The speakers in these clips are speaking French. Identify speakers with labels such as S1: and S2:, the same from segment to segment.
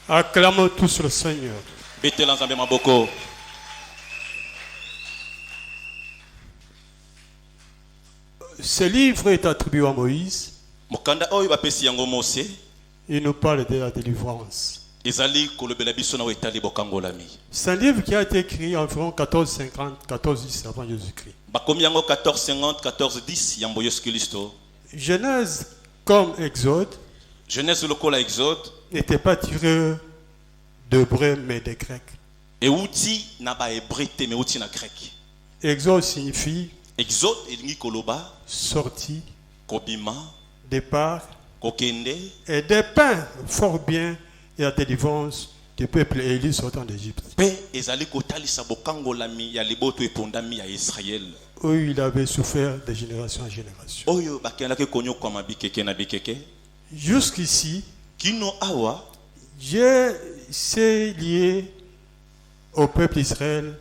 S1: Acclamons tous le Seigneur.
S2: Betela nzambe maboko.
S1: Ce livre est attribué à Moïse.
S2: Mokanda oyo bapesi yango Mose.
S1: Il nous parle de la délivrance.
S2: Ezali kolobela biso na wetali bokangolami.
S1: C'est un livre qui a été écrit environ 1450, 1410 avant Jésus-Christ.
S2: Bakomi yango 1450, 1410 yambo Yesu Kristo.
S1: Genèse comme Exode
S2: Genèse lokola Exode
S1: n'était pas tiré d'hébreu mais de grec.
S2: euti na ba hébreu te mais euti na grec.
S1: Exode signifie
S2: Exode elingi koloba
S1: sortie,
S2: kobima,
S1: départ
S2: kokende
S1: et dépeint fort bien la délivrance du peuple élu sortant d'Égypte.
S2: pe ezali kotalisa bokangolami ya liboto epondami ya Israël.
S1: Où il avait souffert de génération en génération.
S2: Oyo bakendaki konyokama bikeke na bikeke.
S1: Jusqu'ici,
S2: Kino awa
S1: Dieu s'est lié au peuple d'Israël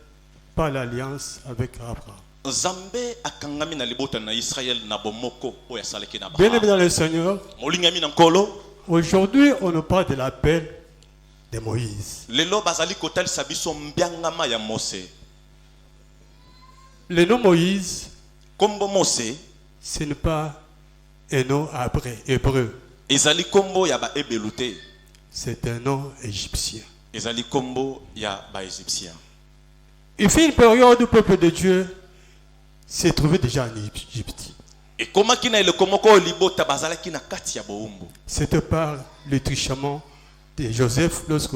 S1: par l'alliance avec Abraham.
S2: Nzambe akangami na libota na Israël na bomoko oyo asalaki na
S1: Bien aimé
S2: ba.
S1: dans le Seigneur,
S2: Molingami na nkolo.
S1: aujourd'hui on nous parle de l'appel de Moïse.
S2: Lelo bazali kotalisa biso mbiangama ya Mose.
S1: Le nom Moïse,
S2: Kombo Mose
S1: ce n'est pas un nom hébreu,
S2: ezali kombo ya ba ebelute.
S1: c'est un nom égyptien.
S2: Ezali kombo ya ba Égyptien.
S1: Il fait une période où le peuple de Dieu s'est trouvé déjà en Égypte.
S2: Et comment kina ile komoko libota bazalaki na kati ya boumbu.
S1: C'était par le truchement de Joseph lorsque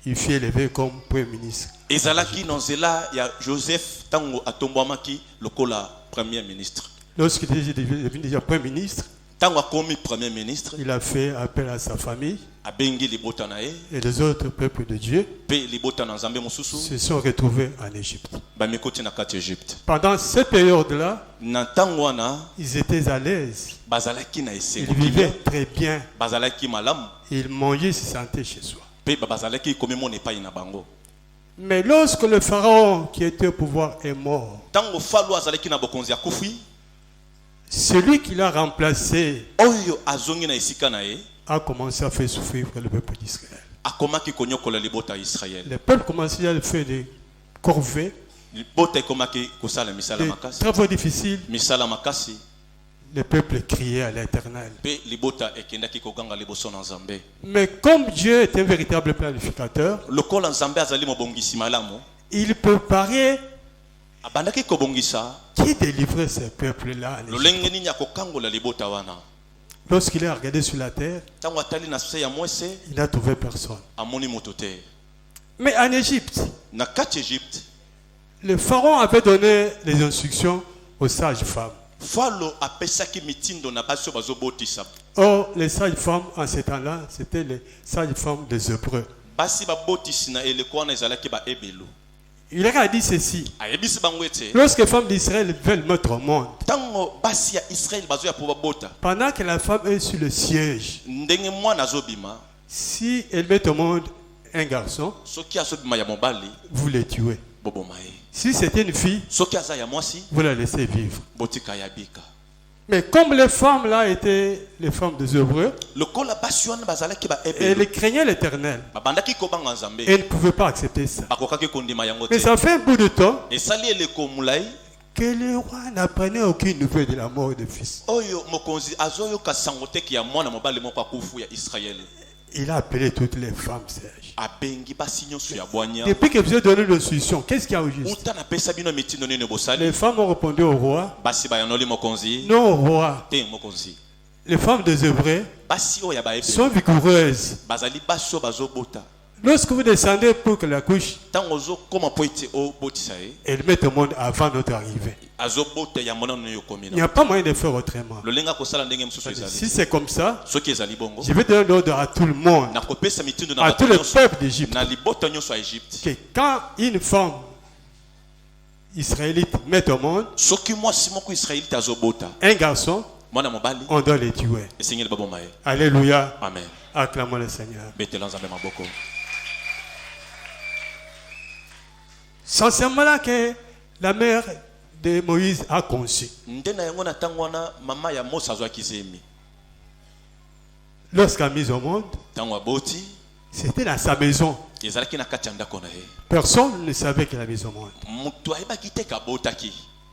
S1: il fut élevé comme premier ministre.
S2: Ezalaki nonzela ya Joseph tango atombwamaki lokola premier ministre.
S1: Lorsqu'il est devenu déjà premier ministre,
S2: Tango akomi premier ministre,
S1: il a fait appel à sa famille
S2: abengi libota na ye,
S1: et les autres peuples de Dieu
S2: pe libota na Nzambe mosusu,
S1: se sont retrouvés en Égypte.
S2: bamikoti na kati Égypte.
S1: Pendant cette période-là,
S2: Na tango wana
S1: ils étaient à l'aise.
S2: bazalaki na
S1: Ils
S2: esengo
S1: vivaient très bien.
S2: bazalaki malamu,
S1: Ils mangeaient, se sentaient chez soi.
S2: pe bazalaki komemona epai na bango.
S1: Mais lorsque le pharaon qui était au pouvoir est mort,
S2: Tango falo azalaki na bokonzi akufi,
S1: celui qui l'a remplacé
S2: oyo azongi na esika na ye,
S1: a commencé à faire souffrir le peuple d'Israël.
S2: akomaki konyokola libota ya Israël.
S1: Le peuple commençait à faire des corvées,
S2: Libota ekomaki kosala misala
S1: des
S2: makasi.
S1: travaux difficiles.
S2: Misala makasi,
S1: Le peuple criait à l'Éternel.
S2: pe libota ekendaki koganga liboso na Nzambe.
S1: Mais comme Dieu est un véritable planificateur,
S2: Lokola Nzambe azali mobongisi malamu,
S1: il préparait
S2: abandaki kobongisa
S1: qui délivrait ce peuple-là en Égypte.
S2: lolenge nini ya kokangola libota wana.
S1: Lorsqu'il a regardé sur la terre,
S2: Tango atali na se ya mwese,
S1: il n'a trouvé personne.
S2: amoni moto te.
S1: Mais en Égypte,
S2: Na kati Égypte,
S1: le pharaon avait donné les instructions aux sages-femmes.
S2: falo apesaki mitindo na basi oyo bazobotisa.
S1: Or, les sages-femmes en ce temps-là, c'était les sages-femmes des Hébreux.
S2: Basi babotisi na eleko wana ezalaki ba ebelo.
S1: Il leur a dit ceci.
S2: Ayebisi bango ete
S1: Lorsque les femmes d'Israël veulent mettre au monde,
S2: tango basi ya Israël bazoya po babota,
S1: pendant que la femme est sur le siège,
S2: ndenge mwana azobima,
S1: si elle met au monde un garçon,
S2: soki azobima ya mobali,
S1: vous le tuez.
S2: boboma ye.
S1: Si c'était une fille,
S2: Soki aza ya mwasi,
S1: vous la laissez vivre.
S2: botika ya bika.
S1: Mais comme les femmes là étaient les femmes des Hébreux,
S2: Lokola basi wana bazalaki ba ebelo,
S1: elles craignaient l'Éternel.
S2: babandaki kobanga Nzambe,
S1: Elles ne pouvaient pas accepter ça.
S2: bakokaki kondima yango
S1: Mais
S2: te.
S1: ça fait un bout de temps
S2: Esali eleko mulai,
S1: que le roi n'apprenait aucune nouvelle de la mort de fils.
S2: oyo mokonzi azoyoka sango teki ya mwana mobali moko akufu ya Israël.
S1: Il a appelé toutes les femmes sages.
S2: Abengi basi nyonso ya bwanya.
S1: Depuis que vous avez donné l'instruction, qu'est-ce qu'il y a au juste?
S2: Uta na pesa bino mitindo nini bosali?
S1: Les femmes ont répondu au roi.
S2: Basi bayanoli mokonzi,
S1: Non, au roi.
S2: te mokonzi.
S1: Les femmes des Hébreux
S2: Basi oyo ya ba ebelo,
S1: sont vigoureuses.
S2: bazali basi oyo bazobota.
S1: Lorsque vous descendez pour que la couche,
S2: Tango ozokoma po ete obotisa ye,
S1: elles mettent au monde avant notre arrivée.
S2: azobota ya monano
S1: Il
S2: yo
S1: n'y
S2: komina.
S1: a pas moyen de faire autrement.
S2: Lolenga kosala ndenge mosusu
S1: Si
S2: ezali.
S1: c'est comme ça,
S2: Soki ezali bongo,
S1: je vais donner l'ordre à tout le monde,
S2: na kopesa mitindo na
S1: à
S2: bato
S1: tout le
S2: nyonso,
S1: peuple d'Égypte,
S2: na libota nyonso ya Egypte.
S1: que quand une femme israélite met au monde
S2: Soki mwasi moko Israelite azobota,
S1: un garçon,
S2: mwana mobali,
S1: on doit les tuer.
S2: esengeli baboma ye.
S1: Alléluia.
S2: Amen.
S1: Acclamons le Seigneur.
S2: Betela Nzambe maboko.
S1: C'est seulement là que la mère de Moïse a conçu.
S2: Nde na yango na tango wana mama ya Mose azwaki zemi.
S1: Lorsqu'elle a mis au monde,
S2: Tango aboti,
S1: C'était dans sa maison.
S2: ezalaki na kati ya ndako na ye.
S1: Personne ne savait que la maison morte.
S2: Mutu ayebaki te kabotaki.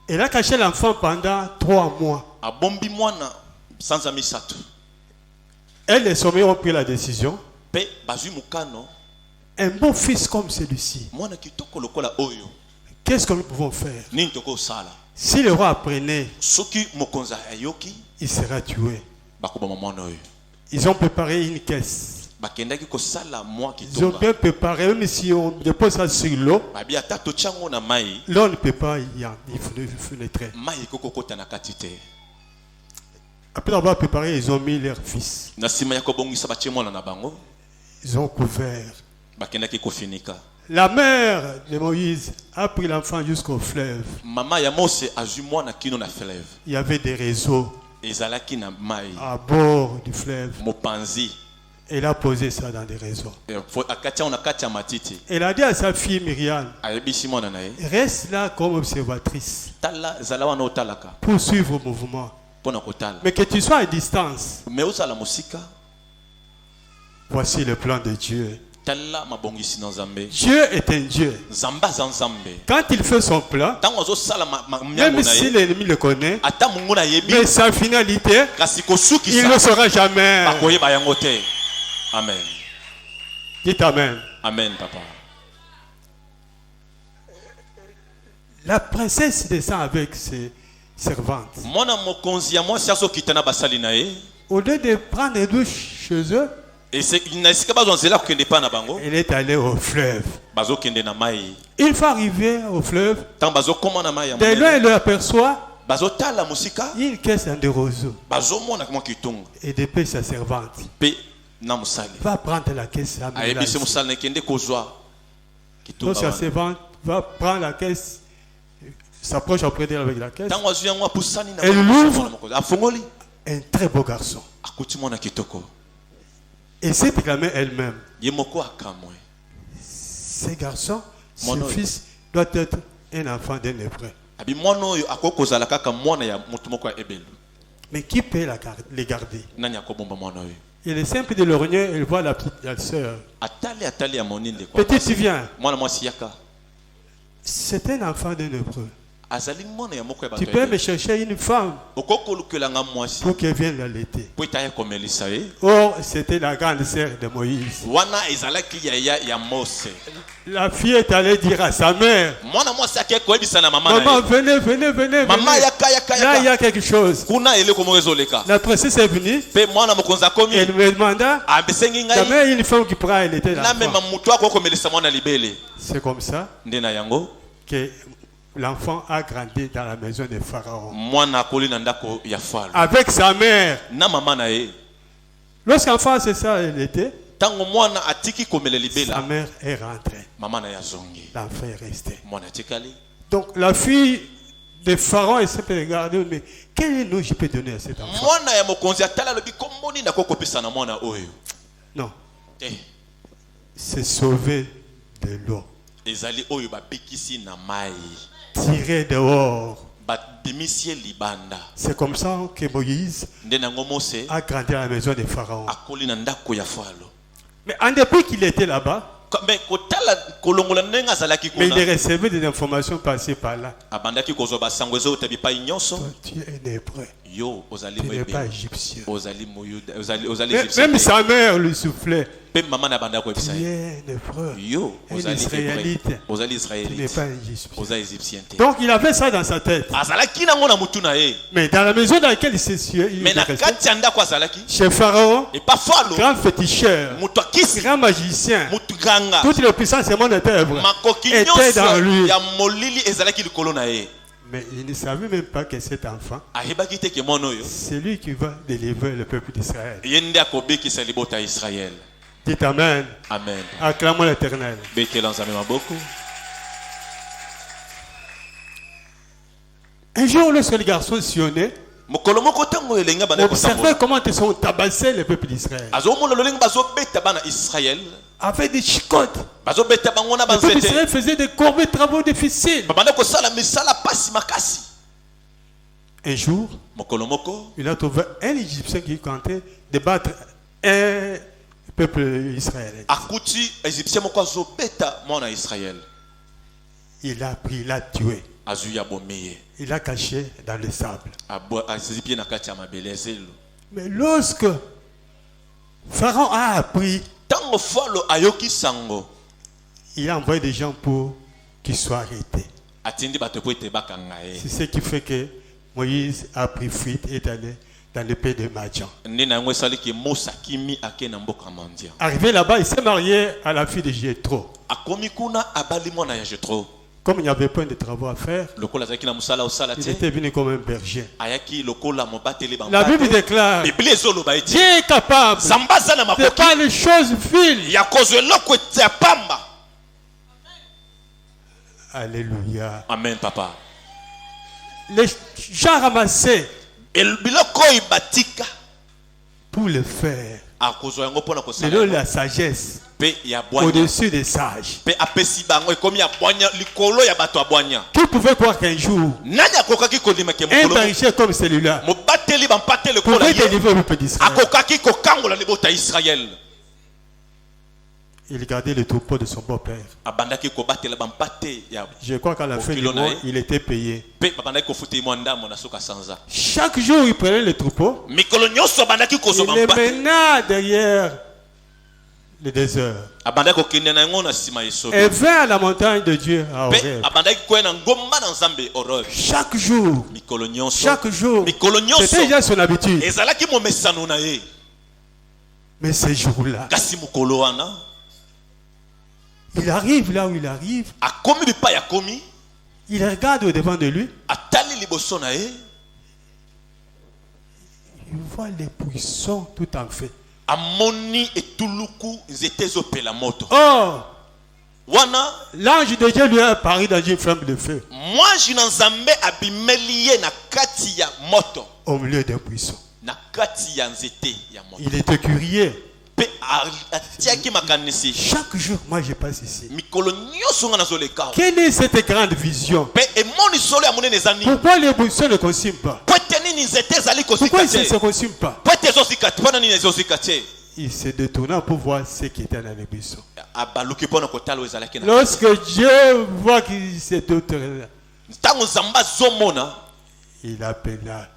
S1: Elle a caché l'enfant pendant 3 mois.
S2: Abombi mwana sanza misato.
S1: Elle et son mère ont pris la décision.
S2: Pe bazui mukano.
S1: Un beau fils comme celui-ci.
S2: Mwana kitoko lokola oyo.
S1: Qu'est-ce que nous pouvons faire?
S2: Nini toko sala.
S1: Si le roi apprenait,
S2: Soki mokonza ayoki,
S1: il sera tué.
S2: bakobama mwana oyo.
S1: Ils ont préparé une caisse.
S2: Bakendaki kosala mwa
S1: Ils ont
S2: kitonga.
S1: bien préparé, même si on dépose ça sur l'eau,
S2: Babi ata tochango na mai,
S1: l'eau ne peut pas y fenêtrer.
S2: mai kokokota na kati te.
S1: Après avoir préparé, ils ont mis leur fils.
S2: Na sima ya kobongisa batie mwana na bango,
S1: Ils ont couvert.
S2: bakendaki kofinika.
S1: La mère de Moïse a pris l'enfant jusqu'au fleuve.
S2: Mama ya Mose azui mwana kino na fleuve.
S1: Il y avait des réseaux
S2: Ezalaki na mai,
S1: à bord du fleuve.
S2: mopanzi.
S1: Elle a posé ça dans des réseaux.
S2: Akati on kati ya matiti.
S1: Elle a dit à sa fille Myriam,
S2: Ayebisi mwana na ye.
S1: reste là comme observatrice
S2: Tala zala wana otalaka.
S1: pour suivre le mouvement.
S2: Pona kotala.
S1: Mais que tu sois à distance.
S2: Mais ozala mosika.
S1: Voici le plan de Dieu.
S2: Tala mabongisi na Nzambe.
S1: Dieu est un Dieu.
S2: Zamba za Nzambe.
S1: Quand il fait son plan,
S2: Tango zo sala
S1: même
S2: miango na
S1: si
S2: ye.
S1: l'ennemi le connaît,
S2: Ata mungu na yebi.
S1: mais sa finalité,
S2: Kasi kosuki
S1: il ne le saura jamais.
S2: bakoyeba yango te. Amen.
S1: Dites Amen.
S2: Amen papa.
S1: La princesse descend avec ses servantes.
S2: Mwana mokonzi ya mwasi azokita na basali na ye.
S1: Au lieu de prendre une douche chez eux,
S2: Et c'est na esika bazonzela kokende pa na bango.
S1: elle est allée au fleuve.
S2: Bazokende na mai.
S1: Une fois arrivée au fleuve,
S2: Tant bazokoma na mai ya
S1: de loin
S2: monene.
S1: elle aperçoit
S2: Bazotala musika.
S1: une caisse en de roseaux.
S2: Bazomona kama kitunga.
S1: Et depuis sa servante
S2: Pe na musali.
S1: va prendre la caisse à
S2: Ayebisi musali nekende kozwa.
S1: Donc sa
S2: Kitunga.
S1: servante va prendre la caisse, s'approche auprès d'elle avec la caisse.
S2: Tango azu yango apusani na.
S1: Elle l'ouvre.
S2: Afongoli.
S1: Un très beau garçon.
S2: Akuti mwana kitoko.
S1: Et s'est proclamé elle-même.
S2: Ye moko akamwe.
S1: Ce garçon, ce
S2: Mon
S1: fils, doit être un enfant d'un hébreu.
S2: Abi mwana oyo akokozala kaka mwana ya mutu moko ya ebelu.
S1: Mais qui peut les garder?
S2: Nani akobomba mwana oyo?
S1: Il est simple de l'origner, elle voit la petite sœur.
S2: Atali ya moninde kwa.
S1: Petite, tu viens.
S2: Mwana mwasi yaka.
S1: C'est un enfant d'un hébreu.
S2: Azali mwana ya moko ya
S1: Tu
S2: bato.
S1: peux me chercher une femme
S2: Okokolukelanga mwasi.
S1: pour qu'elle vienne l'allaiter.
S2: Po itaya komelisa ye.
S1: Or, c'était la grande sœur de Moïse.
S2: Wana ezalaki ya Mose.
S1: La fille est allée dire à sa mère,
S2: Mwana mwasi ake koyebisa na mama na
S1: maman,
S2: ye.
S1: venez, venez, venez.
S2: Mama
S1: venez.
S2: yaka.
S1: Là, il y a quelque chose.
S2: Kuna ele komo ezoleka.
S1: La princesse est venue.
S2: Pe mwana mokonza komi.
S1: Elle me demanda,
S2: Ambesengi
S1: la
S2: ngai.
S1: mère, une femme qui pourra allaiter
S2: Na mema
S1: l'enfant.
S2: mutu akokomelisa mwana libele.
S1: C'est comme ça
S2: Ndena yango.
S1: que l'enfant a grandi dans la maison de Pharaon.
S2: Mwana akoli na ndako ya falo.
S1: Avec sa mère.
S2: Na mama na ye.
S1: Lorsqu'enfant, c'est ça, elle était.
S2: Tango mwana atiki komele
S1: Sa
S2: libela.
S1: mère est rentrée.
S2: Mama na ya zongi.
S1: L'enfant est resté.
S2: Mwana tikali.
S1: Donc la fille de Pharaon, elle s'est regardée, mais quel nom je peux donner à cet enfant?
S2: Mwana ya mokonzi atala lobi komboni na kokopesa na mwana oyo.
S1: Non,
S2: Eh,
S1: c'est sauvé de l'eau.
S2: ezali oyo babikisi na mai.
S1: Tiré dehors.
S2: Badimisie libanda.
S1: C'est comme ça que Moïse
S2: Nde nango Mose
S1: a grandi à la maison de Pharaon.
S2: akoli na ndako ya falo.
S1: Mais en dépit qu'il était là-bas,
S2: Mais kotala kolongola ndenge azalaki
S1: mais il
S2: kuna.
S1: recevait des informations passées par là.
S2: Abandaki kozwa basango ezoyotabi pai nyonso.
S1: Toi, tu es un hébreu.
S2: Yo ozali
S1: Tu n'es pas
S2: moyebe.
S1: égyptien.
S2: Ozali moyuda. Ozali
S1: Même
S2: égyptien.
S1: sa mère lui soufflait.
S2: Pe mama na banda ko
S1: Tu
S2: ebisa.
S1: es un hébreu.
S2: Yo
S1: Un
S2: ozali
S1: israélite.
S2: hébreu. Ozali
S1: Tu n'es
S2: israélite.
S1: pas égyptien.
S2: Ozali égyptien te.
S1: Donc il avait ça dans sa tête.
S2: Azalaki nango na mutu na ye.
S1: Mais dans la maison dans laquelle il s'est
S2: Mais na kati ya ndako azalaki.
S1: chez Pharaon,
S2: Et pas falo.
S1: grand féticheur,
S2: Mutu akisi.
S1: grand magicien,
S2: Mutu ganga.
S1: toute la puissance du monde était œuvre.
S2: Makoki
S1: était dans
S2: nyonso
S1: lui.
S2: ya molili ezalaki likolo na ye.
S1: Mais il ne savait même pas que cet enfant,
S2: Ayebaki te ke mwana oyo.
S1: c'est lui qui va délivrer le peuple d'Israël.
S2: Ye nde akobekisa libota ya Israël.
S1: Dites Amen.
S2: Amen.
S1: Acclamons l'Éternel.
S2: Bekela Nzambe maboko.
S1: Un jour, lorsque le garçon sillonnait,
S2: Mokolo moko tango elenga bana
S1: observait
S2: kotambola.
S1: comment ils sont tabassés le peuple d'Israël.
S2: Azomona lolenga bazobeta bana Israël.
S1: Avec des chicottes.
S2: Bazobeta bango na
S1: Le peuple
S2: banzete.
S1: d'Israël faisait des courts travaux difficiles.
S2: Babanda kosala misala pasi makasi.
S1: Un jour,
S2: Mokolo moko
S1: il a trouvé un Égyptien qui comptait de battre un peuple israélien.
S2: akuti égyptien moko azobeta mwana Israël.
S1: Il a pris, il a tué.
S2: Azuya bomeye.
S1: Il a caché dans le sable.
S2: Azipie na kati ya mabele ezelo.
S1: Mais lorsque Pharaon a appris,
S2: Tango falo ayoki sango.
S1: il a envoyé des gens pour qu'ils soient arrêtés.
S2: Atindi bato po ete bakanga ye.
S1: C'est ce qui fait que Moïse a pris fuite et est allé dans le pays de Madian.
S2: Nena yango esali ki Mosa kimi ake na mboka Madian.
S1: Arrivé là-bas, il s'est marié à la fille de Jéthro.
S2: Akomi kuna abali mwana ya Jéthro.
S1: Comme il n'y avait pas de travaux à faire,
S2: Lokola zaki na musala osala
S1: il
S2: te.
S1: était venu comme un berger.
S2: Ayaki lokola mobateli
S1: La Bible
S2: bambate.
S1: déclare,
S2: Biblia ezoloba eti.
S1: Dieu est capable
S2: Zambaza na
S1: de
S2: makoki
S1: faire les choses viles.
S2: ya kozwe eloko ete ya pamba.
S1: Alléluia.
S2: Amen papa.
S1: Les gens ramassaient
S2: Biloko ibatika
S1: pour le faire.
S2: akozwa yango pona
S1: C'est
S2: kosala.
S1: la sagesse
S2: Pe ya bwanya.
S1: au-dessus des sages.
S2: Pe apesi bango ekomi ya bwanya likolo ya bato ya bwanya.
S1: Qui pouvait croire qu'un jour,
S2: Nani akokaki kolima ke
S1: un
S2: mokolo
S1: berger comme celui-là
S2: mobateli bampate lokola
S1: pouvait
S2: ye
S1: délivrer le peuple d'Israël?
S2: akokaki kokangola libota ya Israël.
S1: Il gardait le troupeau de son beau-père.
S2: Abandaki kobatela bampate ya
S1: Je crois qu'à la fin du mois, il était payé.
S2: pe babandaki kofuta mo ndamo na suka sanza.
S1: Chaque jour, il prenait le troupeau.
S2: Mikolo nyonso abandaki kozwa
S1: Il les
S2: bampate.
S1: mena derrière le désert.
S2: Abandaki kokende na yango na sima yeso.
S1: Et vint à la montagne de Dieu à
S2: Pe
S1: Horeb.
S2: abandaki koyena ngomba na Nzambe Horeb.
S1: Chaque jour,
S2: Mikolo nyonso.
S1: chaque jour,
S2: Mikolo nyonso.
S1: c'était déjà son habitude.
S2: Ezalaki momesano na ye.
S1: Mais ce jour-là,
S2: Kasi mokolo wana
S1: il arrive là où il arrive.
S2: akomi bipa ya komi
S1: Il regarde au devant de lui.
S2: atali liboso na ye
S1: Il voit les buissons tout en feu.
S2: amoni etuluku nzete ezopela moto.
S1: Oh,
S2: Wana
S1: l'ange de Dieu lui a apparu dans une flamme de feu
S2: mwanji na Nzambe abimeli ye na kati ya moto
S1: au milieu des buissons.
S2: na kati ya nzete ya moto.
S1: Il était curieux.
S2: Pe atiaki makanisi
S1: Chaque jour, moi je passe ici.
S2: mikolo nyonso nga nazoleka.
S1: Quelle est cette grande vision?
S2: Pe emoni solo ya monene ezani.
S1: Pourquoi les buissons ne consument pas?
S2: Po ete nini nzete ezali
S1: Pourquoi
S2: kosika
S1: ils ne se
S2: te.
S1: consument pas?
S2: Po ete ezosika te. Mpona nini ezosika te.
S1: Il se détourna pour voir ce qui était dans les buissons.
S2: Abaluki mpona kotala oyo ezalaki na.
S1: Lorsque Dieu voit qu'il s'est détourné,
S2: Ntango Nzambe azomona
S1: il appela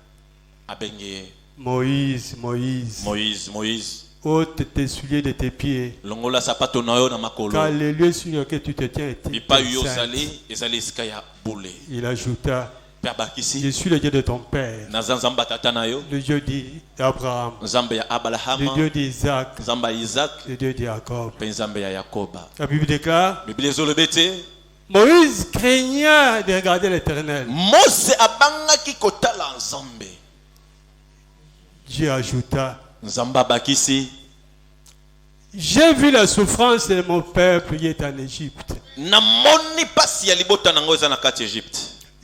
S2: abenge ye.
S1: Moïse, Moïse,
S2: Moïse
S1: ôte tes souliers de tes pieds,
S2: longola sapato na yo na makolo.
S1: car le lieu sur lequel tu te tiens est
S2: Bipai yo
S1: saint.
S2: ezali esika ya bule.
S1: Il ajouta,
S2: Pe
S1: je
S2: abakisi
S1: suis le Dieu de ton père,
S2: naza Nzambe tata na yo.
S1: le Dieu d'Abraham,
S2: Nzambe ya
S1: le
S2: Abrahama,
S1: Dieu d'Isaac,
S2: Nzambe ya Isaac,
S1: le Dieu de Jacob.
S2: pe Nzambe ya Yakoba.
S1: La Bible déclare,
S2: Biblia ezoloba ete
S1: Moïse craignait de regarder l'Éternel.
S2: Mose abangaki kotala Nzambe.
S1: Dieu ajouta,
S2: Nzambe abakisi
S1: j'ai vu la souffrance de mon peuple qui est en Égypte.
S2: namoni pasi ya libota nango eza na kati Egypte.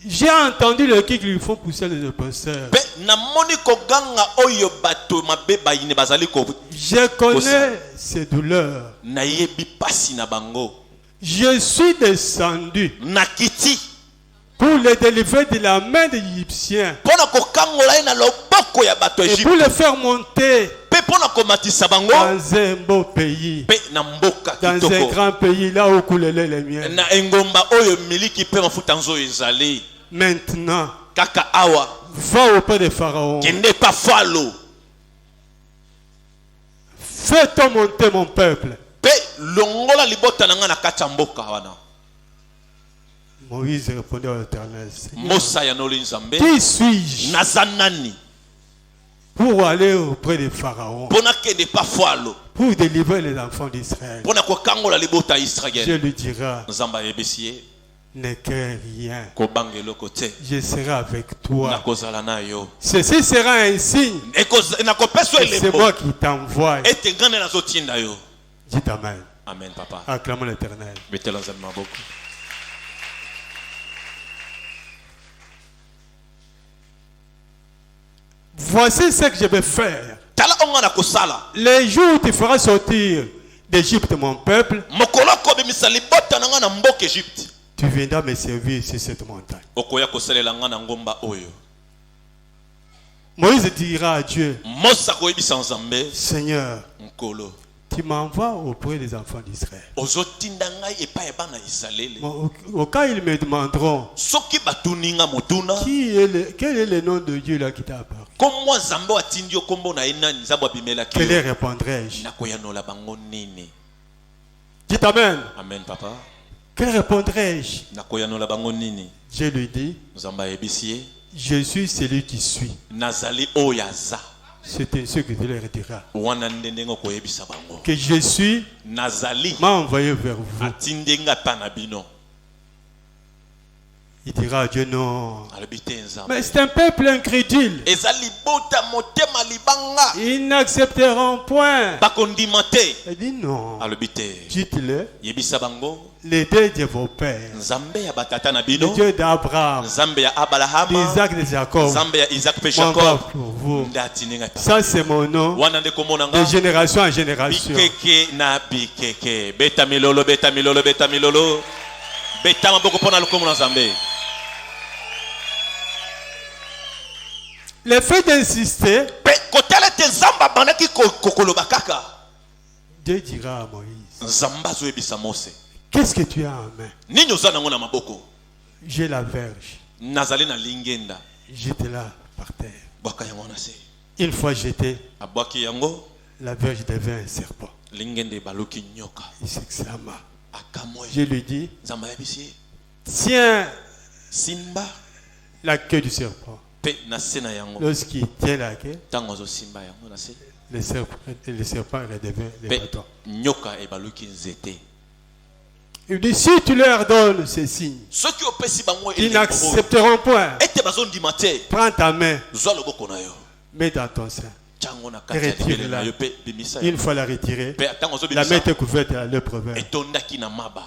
S1: J'ai entendu le cri qu'ils font pousser les oppresseurs.
S2: Pe namoni koganga oyo bato mabe bayine bazali ko
S1: Je connais ces douleurs.
S2: nayebi pasi na bango.
S1: Je suis descendu
S2: Nakiti
S1: pour les délivrer de la main des Égyptiens
S2: pona kokangola ye na loboko ya bato
S1: et
S2: Egypte.
S1: pour les faire monter
S2: Pe pona komatisa bango
S1: dans un beau pays,
S2: pe na mboka
S1: dans un
S2: kitoko.
S1: grand pays là où coule le lait et le miel.
S2: Na engomba oyo miliki pe mafuta nzo ezali.
S1: Maintenant,
S2: Kaka awa
S1: va auprès de Pharaon.
S2: kende pa falo.
S1: Fais-toi monter mon peuple.
S2: Pe longola libota nanga na kati ya mboka wana.
S1: Moïse répondit à l'Éternel, Seigneur,
S2: Mosa ya noli Nzambe.
S1: qui suis-je
S2: Naza nani
S1: pour aller auprès de Pharaon,
S2: pona kende pa falo.
S1: pour délivrer les enfants d'Israël?
S2: Pona kokangola libota ya
S1: Je
S2: Israël.
S1: lui dirai,
S2: Nzambe ayebisi ye
S1: ne crains rien,
S2: kobanga eloko te.
S1: je serai avec toi.
S2: Nakozala na yo.
S1: Ceci sera un signe,
S2: Nakopesa
S1: c'est
S2: elembo
S1: moi qui t'envoie.
S2: ete ngane nazotinda yo.
S1: Dites Amen.
S2: Amen papa.
S1: Acclamons l'Éternel.
S2: Betela Nzambe maboko.
S1: Voici ce que je vais faire.
S2: Tala onga na kosala.
S1: Les jours où tu feras sortir d'Égypte mon peuple,
S2: Mokolo kobimisa libota nanga na mboka Egypte.
S1: tu viendras me servir sur cette montagne.
S2: Okoya kosalela nga na ngomba oyo.
S1: Moïse dira à Dieu,
S2: Mosa koyebisa Nzambe
S1: Seigneur,
S2: nkolo.
S1: tu m'envoies auprès des enfants d'Israël.
S2: ozotinda ngai epai ya bana Israele.
S1: Au cas ils me demanderont
S2: Soki batuninga motuna
S1: quel est le nom de Dieu là qui t'a apparu,
S2: komwa nzambe atindi yo kombo na ye nani nzambe abimelaki
S1: que
S2: yo.
S1: leur répondrai-je?
S2: Nakoyanola bango nini?
S1: Dites Amen.
S2: Amen papa.
S1: Que répondrai-je?
S2: Nakoyanola bango nini?
S1: Je lui dis,
S2: nzambe ayebisi ye
S1: je suis celui qui suis.
S2: nazali oyo aza.
S1: C'est ce que tu leur diras.
S2: Wana nde ndenge okoyebisa bango
S1: Que je suis
S2: nazali
S1: m'a envoyé vers vous.
S2: atindi nga pa na bino.
S1: Il dira à Dieu non.
S2: alobi te nzambe
S1: Mais c'est un peuple incrédule.
S2: ezali bota motema libanga
S1: Ils n'accepteront point.
S2: bakondima te.
S1: Il dit non.
S2: alobi te
S1: Dites-le,
S2: yebisa bango
S1: le Dieu de vos pères,
S2: nzambe ya batata na
S1: le
S2: bino,
S1: Dieu d'Abraham,
S2: nzambe ya Abrahama,
S1: d'Isaac, de Jacob,
S2: nzambe ya Isaac pe
S1: m'envoie
S2: Jacob
S1: pour vous.
S2: nde atindi ngai.
S1: Ça c'est mon nom,
S2: Wana nde kombo na
S1: de
S2: nga
S1: génération en génération.
S2: bikeke na bikeke. Beta milolo beta milolo beta milolo beta maboko pona lokomo na nzambe.
S1: Le fait d'insister,
S2: Pe kotala te nzamba bandaki kokoloba kaka.
S1: Dieu dira à Moïse,
S2: Nzamba azoyebisa Mose
S1: qu'est-ce que tu as en main?
S2: nini oza nango na maboko.
S1: J'ai la verge.
S2: Nazali na lingenda
S1: Jette-la par terre.
S2: bwaka yango na se.
S1: Une fois jeté,
S2: Abwaki yango
S1: la verge devint un serpent.
S2: lingenda ebaluki nyoka
S1: Il s'exclama.
S2: akamwe.
S1: Je lui dis,
S2: Nzamba ayebisi ye
S1: tiens
S2: simba
S1: la queue du serpent.
S2: pe na se na yango.
S1: Lorsqu'il tient la queue,
S2: Ntango azosimba yango na se
S1: le serpent redevient le
S2: pe
S1: bâton.
S2: nyoka ebaluki nzete.
S1: Il dit, si tu leur donnes ces signes,
S2: Soki opesi bango
S1: ils
S2: elembo oyo,
S1: n'accepteront point.
S2: ete bazondima te,
S1: Prends ta main,
S2: zwa loboko na yo
S1: mets dans ton sein.
S2: tiango na kati ya libele na yo pe bimisa
S1: Une
S2: yo.
S1: fois la retirée,
S2: Pe ntango
S1: la main
S2: ozobimisa
S1: était couverte à lèpre vert.
S2: etondaki na maba.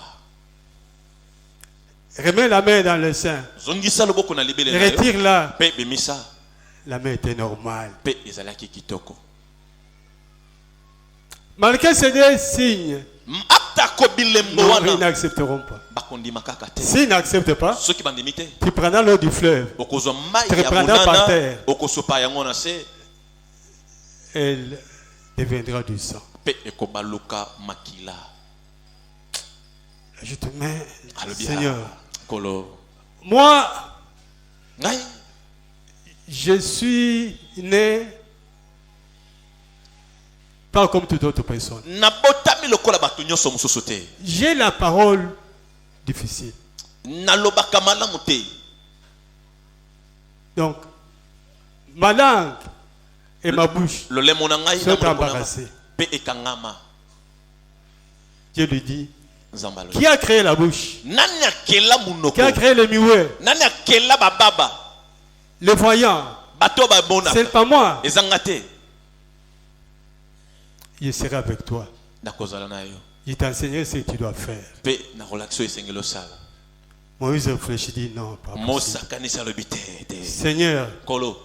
S1: Remets la main dans le sein.
S2: Zongisa loboko na libele na yo
S1: Retire-la.
S2: pe bimisa
S1: La main était normale.
S2: pe ezalaki kitoko.
S1: Malgré ces deux signes,
S2: Ata ko bilembo
S1: non, ils
S2: wana
S1: n'accepteront pas.
S2: bakondima kaka te.
S1: S'ils n'acceptent pas,
S2: Soki bandimi te
S1: tu prendras l'eau du fleuve.
S2: okozwa mai
S1: Te
S2: ya
S1: reprendra par
S2: monana
S1: terre.
S2: okosopa yango na se
S1: Elle deviendra du sang.
S2: pe ekobaluka makila.
S1: Je te mets,
S2: Alobi
S1: Seigneur.
S2: kolo
S1: Moi,
S2: ngai
S1: je suis né pas comme toute autre personne.
S2: nabotami lokola bato nyonso mosusu te.
S1: J'ai la parole difficile.
S2: Nalobaka malamu te.
S1: Donc, ma langue et ma bouche
S2: Lolemo na ngai na
S1: sont
S2: monoko na ngai
S1: embarrassées.
S2: pe ekangama.
S1: Dieu lui dit,
S2: Nzamba alobi.
S1: qui a créé la bouche?
S2: Nani akela munoko?
S1: Qui a créé le muet?
S2: Nani akela bababa?
S1: Le voyant?
S2: Bato babona.
S1: C'est pas moi.
S2: Ezanga te.
S1: Je serai avec toi.
S2: Nakozala na yo.
S1: Je t'enseignerai ce que tu dois faire.
S2: Pe na relaxo esengelo sala.
S1: Moïse réfléchit, dit non, pas possible.
S2: Mosa kanisa lobi te.
S1: Seigneur,
S2: Kolo.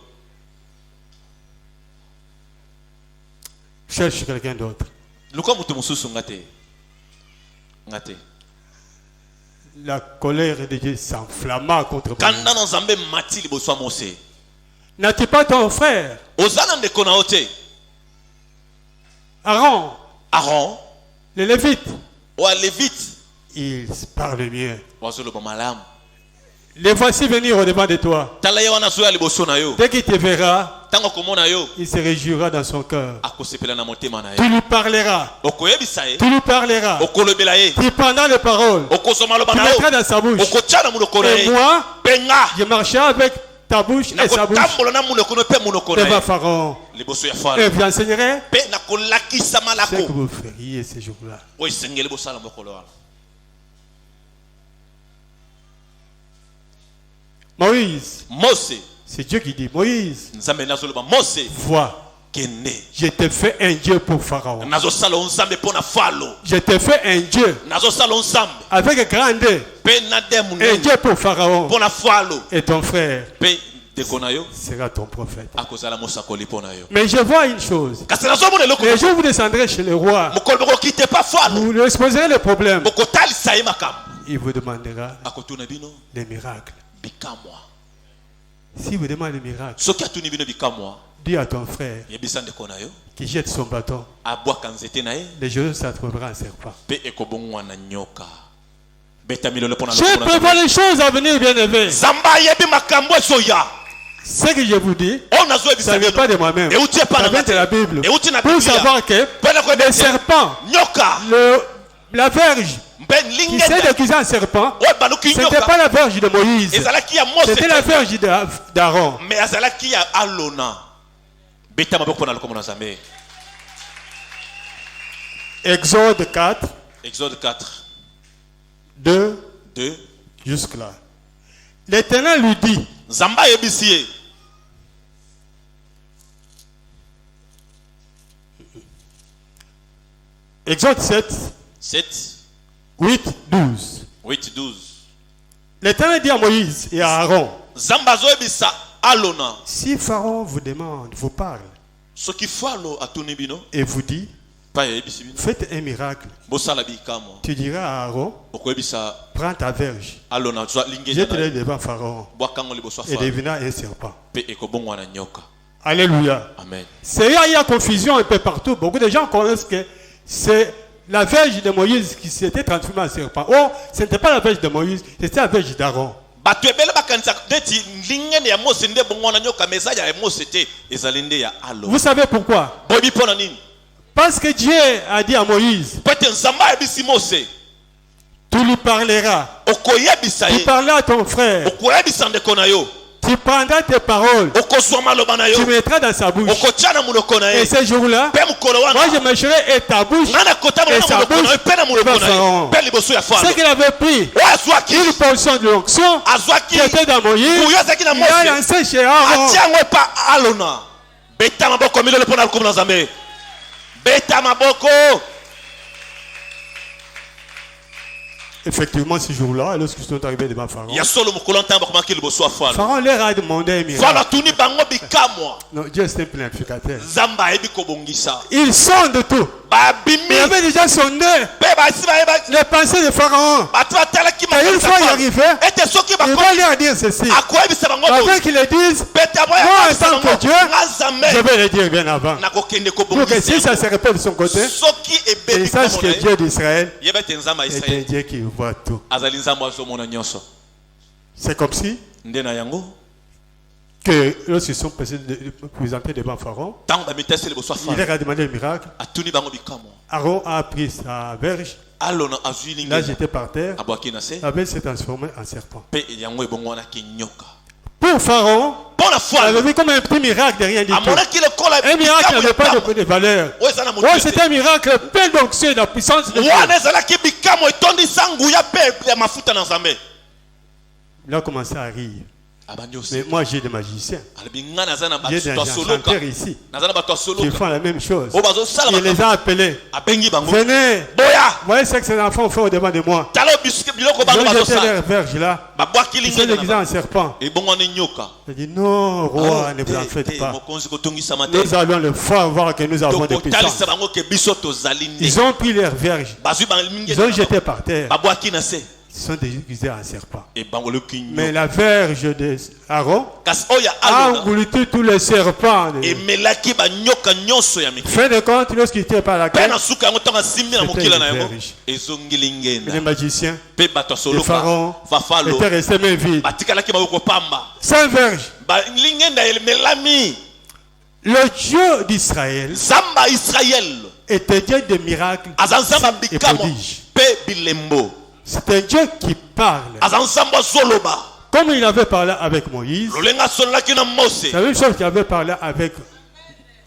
S1: cherche quelqu'un d'autre.
S2: Luka mutu mususu ngate. Ngate.
S1: La colère de Dieu s'enflamma contre Moïse.
S2: Kanda na nzambe mati liboso ya Mose.
S1: N'as-tu pas ton frère
S2: Ozana ndeko na yo te.
S1: Aaron,
S2: Aaron
S1: les Lévites?
S2: wa Lévite
S1: Ils parlent mieux.
S2: wazoloba malamu.
S1: Les voici venir au-devant de toi.
S2: Tala ye wana zoya liboso na yo.
S1: Dès qu'il te verra,
S2: Tango komona yo
S1: il se réjouira dans son cœur.
S2: akosepela na motema na
S1: Tu
S2: ye.
S1: lui parleras.
S2: Okoyebisa ye.
S1: Tu lui parleras.
S2: Okolobela ye.
S1: Tu prendras les paroles.
S2: Okozoma loba
S1: Tu
S2: na
S1: mettras
S2: yo.
S1: dans sa bouche.
S2: Okotia na munoko na
S1: Et
S2: ye.
S1: moi,
S2: Penga.
S1: je marcherai avec ta bouche et sa bouche
S2: Nakotambola na munoko no pe munoko na
S1: devant
S2: ye.
S1: Pharaon.
S2: Liboso ya
S1: Et
S2: Faraon.
S1: vous enseignerai
S2: Pe nakolakisa
S1: ce que
S2: malako.
S1: vous feriez ce jour-là.
S2: Oyo esengeli bosala mokolo wana.
S1: Moïse,
S2: Mose.
S1: c'est Dieu qui dit, Moïse,
S2: Nzambe nazoloba Mose.
S1: vois,
S2: Kende.
S1: je t'ai fait un Dieu pour Pharaon.
S2: Nazosala nzambe pona falo.
S1: Je t'ai fait un Dieu
S2: Nazosala nzambe.
S1: avec grand D.
S2: Pe na demu
S1: Un
S2: nene.
S1: Dieu pour Pharaon.
S2: Pona falo.
S1: Et ton frère
S2: Pe deko na yo.
S1: sera ton prophète.
S2: Akozala mosakoli pona yo.
S1: Mais je vois une chose.
S2: Kasi nazomona eloko.
S1: Les jours vous descendrez chez le roi,
S2: Mokolo bokokite pa falo.
S1: vous lui exposerez le problème.
S2: Bokotalisa ye makambo.
S1: Il vous demandera
S2: Akotuna bino
S1: des miracles.
S2: bikamwa.
S1: Si vous demandez le miracle,
S2: soki atuni bino bikamwa
S1: dis à ton frère
S2: yebisa ndeko na yo
S1: qui jette son bâton.
S2: abwaka nzete na ye
S1: Les Joseph s'attrouvera en serpent.
S2: pe ekobongwa na nyoka beta milolo pona
S1: Je prévois les choses à venir, bien aimé.
S2: zamba yebi makambo esoya
S1: Ce que je vous dis,
S2: on nazo
S1: ça ne vient pas de moi-même.
S2: et utie pa
S1: Ça
S2: na
S1: vient de la Bible. Pour savoir que
S2: le
S1: le serpent,
S2: nyoka
S1: la verge
S2: ben
S1: qui s'est
S2: lingenda
S1: déguisée en serpent,
S2: o baluki
S1: ce n'était
S2: nyoka
S1: pas la verge de Moïse.
S2: ezalaki ya Mose
S1: C'était la verge d'Aaron.
S2: mais azalaki ya Alona beta maboko pona lokomo na Nzambe.
S1: Exode 4,
S2: Exode 4
S1: 2
S2: 2
S1: jusque-là. L'Éternel lui dit,
S2: Zamba yebisi ye
S1: Exode 7,
S2: 7
S1: 8, 12.
S2: 8 12
S1: L'Éternel dit à Moïse et à Aaron,
S2: Zamba zo yebisa Alona
S1: si Pharaon vous demande, vous parle
S2: soki falo atuni bino
S1: et vous dit,
S2: pa yebisi bino
S1: faites un miracle,
S2: bosala bikamwa
S1: tu diras à Aaron,
S2: okoyebisa
S1: prends ta verge,
S2: Alona zwa lingenda
S1: jette-le devant Pharaon
S2: bwakango liboso
S1: et
S2: fa
S1: deviendra un serpent.
S2: pe ekobongwa na nyoka.
S1: Alléluia.
S2: Amen.
S1: Il y a confusion un peu partout. Beaucoup de gens connaissent que c'est la verge de Moïse qui s'était transformée en serpent. Oh, ce n'était pas la verge de Moïse, c'était la verge d'Aaron.
S2: Bato ebele bakanisa neti lingende ya Mose nde bongwa na nyoka meza ya Mose te ezali nde ya Alona.
S1: Vous savez pourquoi?
S2: Bobi pona nini?
S1: Parce que Dieu a dit à Moïse,
S2: Pete Nzamba yebisi Mose
S1: tu lui parleras.
S2: okoyebisa
S1: Tu
S2: ye
S1: parleras à ton frère.
S2: okoyebisa ndeko na yo
S1: Tu prendras tes paroles.
S2: okoswa maloba na
S1: Tu
S2: yo
S1: mettras dans sa bouche.
S2: okotia na monoko na
S1: Et
S2: ye
S1: ce jour-là,
S2: pe mokolo
S1: moi je
S2: wana
S1: mettrai et ta bouche.
S2: nga nakota
S1: Et
S2: na
S1: sa
S2: monoko na yo
S1: bouche
S2: pe na monoko
S1: devant
S2: na ye
S1: Pharaon.
S2: pe liboso ya
S1: Ce
S2: Faraon
S1: qu'il avait pris,
S2: oyo azwaki
S1: une portion de l'onction
S2: azwaki
S1: qui était dans Moïse,
S2: nguyo azalaki na
S1: il a
S2: Mose
S1: lancé chez Aaron.
S2: atia yango epa Alona. Beta maboko milolo mpona lokomo na Nzambe. Beta maboko.
S1: Effectivement, ce jour-là, lorsqu'ils sont arrivés devant Pharaon,
S2: ya solo mokolo ntango bakomaki liboso ya Faraon.
S1: Pharaon leur a demandé un
S2: Faraon
S1: miracle.
S2: atuni bango bikamwa.
S1: Non, Dieu c'est un planificateur.
S2: Nzambe ayebi kobongisa.
S1: Ils sondent tout.
S2: Babimi
S1: Il avait déjà sondé
S2: mpe basi bayeba
S1: les pensées de Pharaon.
S2: bato batalaki
S1: Et une fois il arrivait,
S2: ete soki
S1: il va
S2: bakomi
S1: leur dire ceci.
S2: akoyebisa bango
S1: Avant
S2: boye
S1: qu'ils le disent,
S2: beta
S1: moi en tant que Dieu,
S2: nga
S1: je
S2: Nzambe
S1: vais le dire bien avant.
S2: nakokende
S1: Pour que si ça
S2: kobongisa
S1: se répète de son côté,
S2: soki
S1: il
S2: ebebi
S1: sache
S2: komona
S1: que
S2: ye
S1: Dieu d'Israël
S2: yeba ete Nzambe ya
S1: est un
S2: Israele
S1: Dieu qui voit tout.
S2: azali Nzambe azomona nyonso
S1: C'est comme si
S2: nde na yango
S1: que lorsqu'ils sont présentés devant Pharaon,
S2: ntango bamitasi liboso ya
S1: il
S2: Faraon
S1: leur a demandé le miracle.
S2: atuni bango bikamwa
S1: Aaron a pris sa verge,
S2: Alona azwi
S1: l'a
S2: lingenda
S1: jeté par terre,
S2: abwaki na se
S1: la verge s'est transformée en serpent.
S2: mpe yango ebongwanaki nyoka
S1: Pour Pharaon,
S2: mpo na
S1: il avait
S2: fwale
S1: vu comme un petit miracle de rien du tout.
S2: amonaki lokola
S1: Un miracle n'avait pas de valeur.
S2: oyo eza na
S1: Oh,
S2: motu
S1: c'était un miracle plein d'onction et de la puissance de Dieu.
S2: wana ezalaki bikamwa etondisa nguya mpe ya mafuta na Nzambe.
S1: Il a commencé à rire.
S2: abandi
S1: Mais
S2: osi
S1: moi, j'ai des magiciens.
S2: alobi nga naza na
S1: J'ai des
S2: bato ya soloka
S1: enchanteurs ici
S2: naza na bato ya
S1: qui
S2: soloka
S1: font la même chose.
S2: oyo bazosala
S1: Il les a appelés.
S2: abengi bango
S1: Venez,
S2: boya
S1: voyez ce que ces enfants font au-devant de moi.
S2: tala biloko
S1: Ils
S2: bango
S1: ont jeté
S2: bazosala
S1: leur verge là.
S2: babwaki
S1: Ils sont
S2: lingenda
S1: déguisés en serpent.
S2: ebongwani nyoka.
S1: Il dit non, roi, ne vous en
S2: Te,
S1: faites pas.
S2: mokonzi kotongisama te
S1: Nous allons le faire voir que nous avons des puissances.
S2: tokotalisa bango ke biso tozali nde
S1: Ils ont pris leur verge.
S2: bazwi
S1: Ils ont jeté par terre.
S2: babwaki na se
S1: Ils sont déguisés en serpent.
S2: ebangoloki
S1: Mais
S2: nyoka
S1: la verge d'Aaron
S2: kasi oyo ya
S1: a
S2: Alona
S1: englouti tous les serpents.
S2: emelaki banyoka nyonso ya mike
S1: Fin de compte, lorsqu'il était par la
S2: mpe
S1: quête,
S2: na suka yango ntango asimbi na
S1: C'était
S2: mokila na
S1: une
S2: yango
S1: verge.
S2: ezongi
S1: les
S2: lingenda
S1: magiciens
S2: mpe bato ya
S1: de
S2: soloka
S1: Pharaon
S2: fafalo
S1: étaient restés main vide.
S2: batikalaki maboko pamba
S1: Sans verge.
S2: lingenda emelami
S1: Le Dieu d'Israël
S2: nzamba Israel
S1: était Dieu de miracles
S2: aza nzamba
S1: et
S2: bikamo
S1: prodiges.
S2: mpe bilembo
S1: C'est un Dieu qui parle.
S2: aza nzamba azoloba
S1: Comme il avait parlé avec Moïse,
S2: lolenge asololaki na Mose
S1: c'est la même chose qu'il avait parlé avec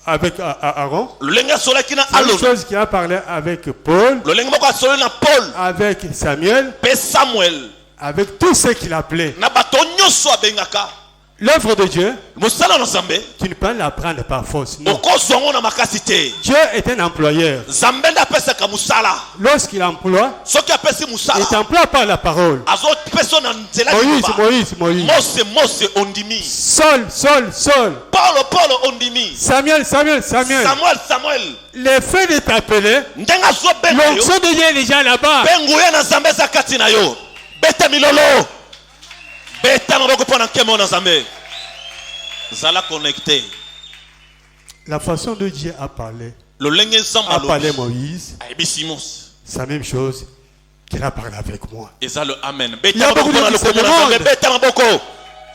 S1: Aaron.
S2: lolenge asololaki na
S1: C'est la même
S2: Alona
S1: chose qu'il a parlé avec Paul,
S2: lolenge moko asololi na Paul
S1: avec Samuel,
S2: mpe Samuel
S1: avec tous ceux qu'il appelait.
S2: na bato nyonso abengaka
S1: L'œuvre de Dieu,
S2: mosala na Nzambe
S1: tu ne peux la prendre par force. Non.
S2: okozwa yango na makasi te
S1: Dieu est un employeur.
S2: Nzambe nde apesaka mosala
S1: Lorsqu'il emploie,
S2: soki apesi
S1: il
S2: mosala
S1: t'emploie par la parole.
S2: azopesa na nzela
S1: Moïse.
S2: Mose ondimi
S1: Saul.
S2: Paulo ondimi
S1: Samuel.
S2: Samuel
S1: Le fait de t'appeler,
S2: ndenge azobenga yo
S1: l'onction de Dieu est déjà là-bas.
S2: mpe nguya na Nzambe eza kati na yo beta milolo beta maboko mpo na nkemo na Nzambe Zala connecté.
S1: La façon dont Dieu a parlé
S2: A
S1: Moïse, c'est la même chose qu'il a parlé avec moi.
S2: Il y a
S1: Il y a beaucoup de gens qui se demandent.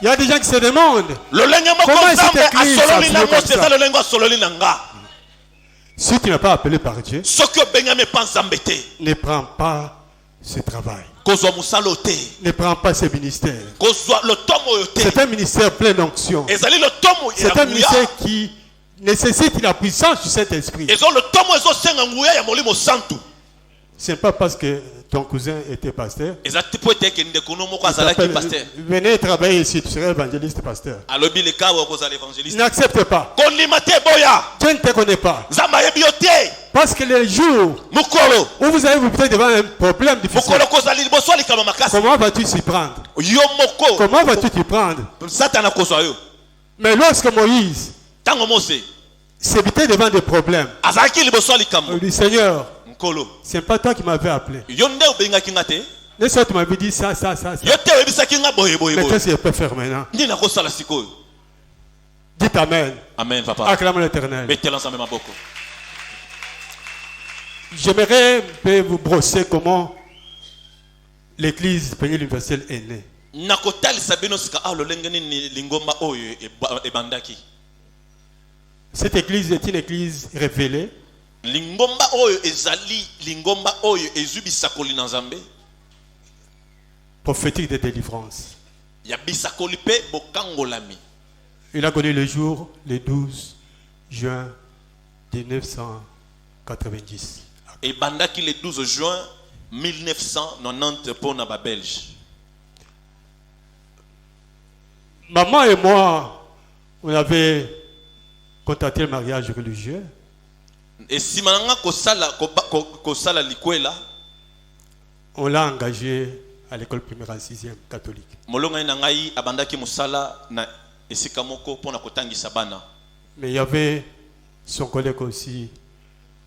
S1: Il y a des gens qui se demandent comment cette église a joué comme ça. Si tu n'es pas appelé par Dieu, ne prends pas ce travail. Ne prends pas ce ministère. C'est un ministère plein d'onction. C'est un ministère qui nécessite la puissance du Saint-Esprit. Ce n'est pas parce que ton cousin était pasteur. Venez travailler ici, tu seras évangéliste pasteur. N'accepte pas. Dieu ne te connaît pas. Parce que les jours où vous allez vous trouver devant un problème difficile, comment vas-tu s'y prendre? Comment vas-tu t'y prendre? Mais lorsque Moïse s'évitait devant des problèmes, il dit Seigneur, c'est pas toi qui m'avais appelé. Les autres tu m'avais dit ça. Mais qu'est-ce que je peux faire maintenant? Dites Amen.
S2: Amen, papa.
S1: Acclame l'Éternel. J'aimerais un peu vous brosser comment l'église Peniel universelle est née. Cette église est une église révélée. Prophétique de délivrance. Il a connu le jour, le 12 juin 1990.
S2: Et bandaki le 12 juin 1990 pour Naba Belge.
S1: Maman et moi, on avait contacté le mariage religieux.
S2: Et si mananga kosala likwela,
S1: on l'a engagé à l'école primaire en 6e catholique.
S2: Molonga nangai abandaki musala na esika moko pona kotangisa bana.
S1: Mais il y avait son collègue aussi,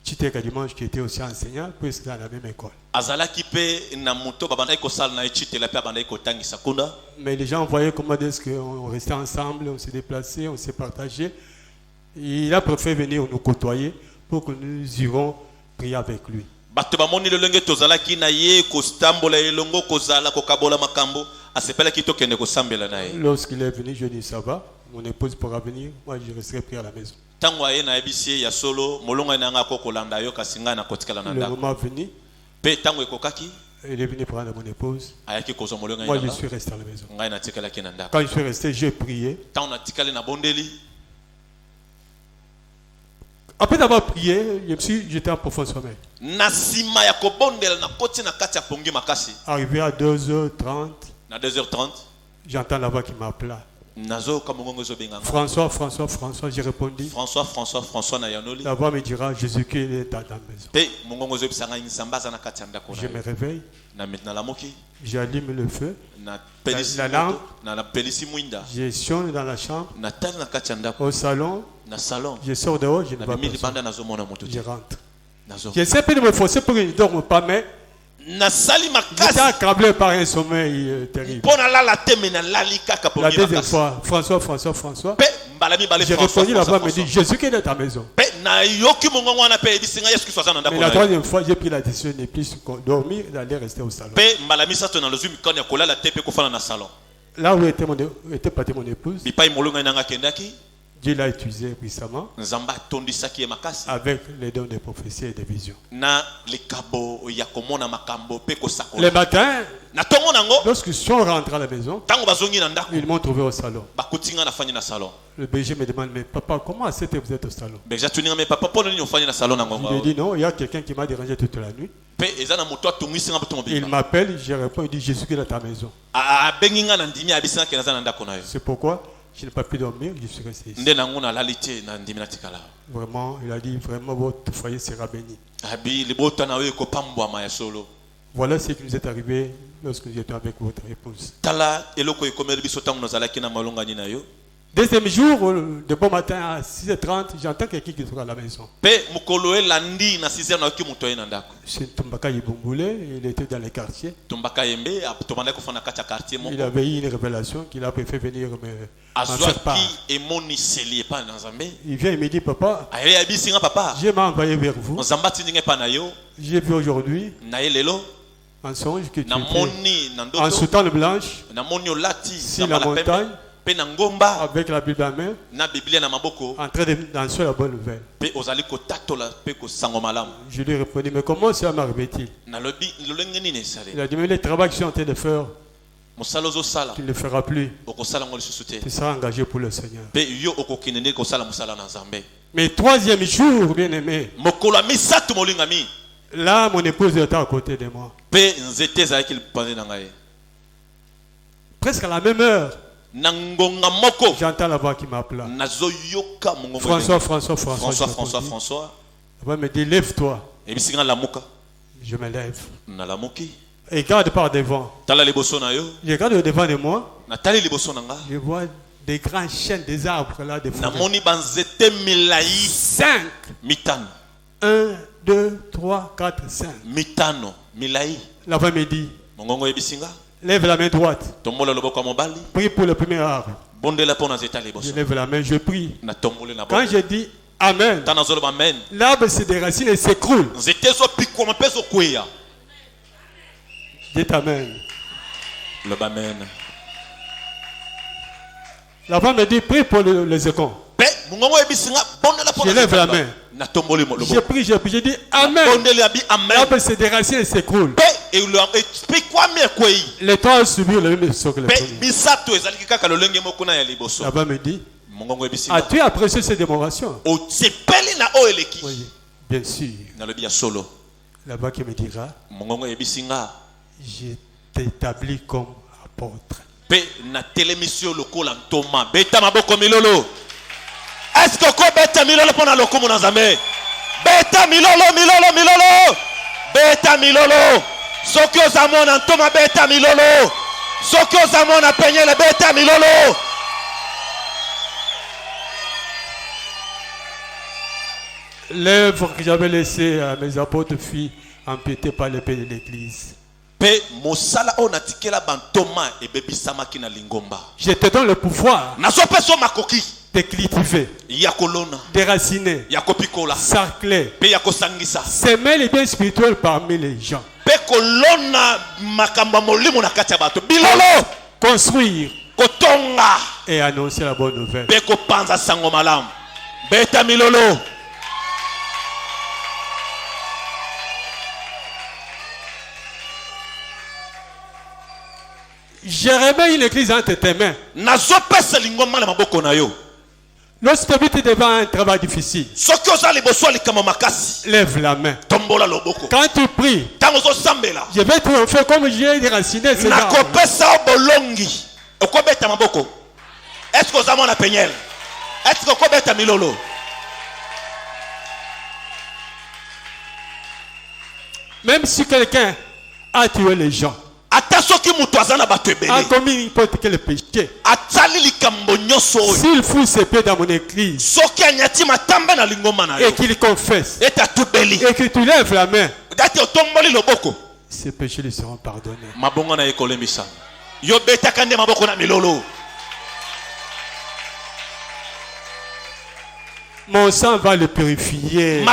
S1: Chiteka Dimanche, qui était aussi enseignant, puisque dans la même école. Mais les gens voyaient comment est-ce qu'on restait ensemble, on s'est déplacés, on s'est partagé. Il a préféré venir nous côtoyer pour que nous irons prier avec lui. Lorsqu'il est venu, je dis ça va, mon épouse pourra venir, moi je resterai prier à la maison. Le moment venu, il est venu prendre mon épouse. Moi je suis resté à la maison. Quand je suis resté, j'ai prié. Après d'avoir prié, j'étais en profond sommeil. Arrivé à 2h30, j'entends la voix qui m'appela. François, j'ai répondu. La voix me dira, Jésus-Christ est dans la maison. Je me réveille. J'allume le feu. La lampe. Je sonne dans la chambre. Au salon. Je sors dehors, je ne vois pas. Je rentre. J'essaie de me forcer pour que je ne dorme pas, mais j'étais accablé par un sommeil terrible. La deuxième fois, François. J'ai répondu, la voix me dit, Jésus qui est dans ta maison. Mais la troisième fois, j'ai pris la décision de ne plus dormir, d'aller rester au salon. Là où était partie mon épouse, Dieu l'a utilisé puissamment avec les dons de prophétie et de vision. Le matin, lorsqu'ils sont rentrés à la maison, ils m'ont trouvé au salon. Le berger me demande, mais papa, comment est-ce que vous êtes au salon? Je lui ai dit non, il y a quelqu'un qui m'a dérangé toute la nuit. Il m'appelle, je réponds, il dit Jésus qui est dans ta maison. C'est pourquoi je n'ai pas pu dormir, je suis resté ici. Vraiment, il a dit, vraiment votre foyer sera béni. Voilà ce qui nous est arrivé lorsque nous étions avec votre épouse. Deuxième jour, de bon matin à 6h30, j'entends quelqu'un qui est à la maison. C'est Tumbaka Yibumbule, il était dans les quartiers. Il avait eu une révélation qu'il a préféré venir me faire part. Il vient et me dit, papa, je m'ai envoyé vers vous. J'ai vu aujourd'hui un songe que tu étais en soutane blanche sur la montagne avec la Bible à main en train de danser la bonne nouvelle. Je lui ai répondu, mais comment ça m'arrive-t-il? Il a dit, mais le travail que je suis en train de faire, tu ne le feras plus. Tu seras engagé pour le Seigneur. Mais troisième jour, bien aimé, là mon épouse était à côté de moi. Presque à la même heure, j'entends la voix qui m'appelle. François. Elle me dit, lève-toi. Je me lève. Et regarde par devant. Je regarde devant de moi. Je vois des grandes chaînes, des arbres là, des forêts. 5. 1, 2, 3, 4, 5. La voix me dit, lève la main droite. Prie pour le premier arbre. Je lève la main, je prie. Quand je dis Amen, l'arbre se déracine et s'écroule. Dites Amen. La femme me dit, prie pour les écons. Je lève la main. Je prie, je dis Amen. L'arbre se déracine et s'écroule. Les trois ont subi le même socle. La femme me dit, as-tu apprécié cette démonstration? Oui, bien sûr. Là-bas qui me dira, je t'établis comme apôtre. Est-ce que quoi beta milolo pona lokumu na zambe? Beta milolo. Beta milolo. Soki ozamona ntoma beta milolo. Soki ozamona penye le beta milolo. L'œuvre que j'avais laissée à mes apôtres fut empêtée par l'épée de l'église. Je te donne le pouvoir de cultiver, déraciner, sarcler, s'aimer les biens spirituels parmi les gens, construire et annoncer la bonne nouvelle. Je remets une église entre tes mains. Lorsque tu es devant un travail difficile, lève la main. Quand tu pries, je vais triompher comme j'ai déraciné ces arbres. Est-ce que vous avez peigné? Est-ce que vous avez milolo? Même si quelqu'un a tué les gens, a commis n'importe quel péché, s'il fout ses pieds dans mon église et qu'il confesse et que tu lèves la main, ces péchés lui seront pardonnés. Mon sang va le purifier.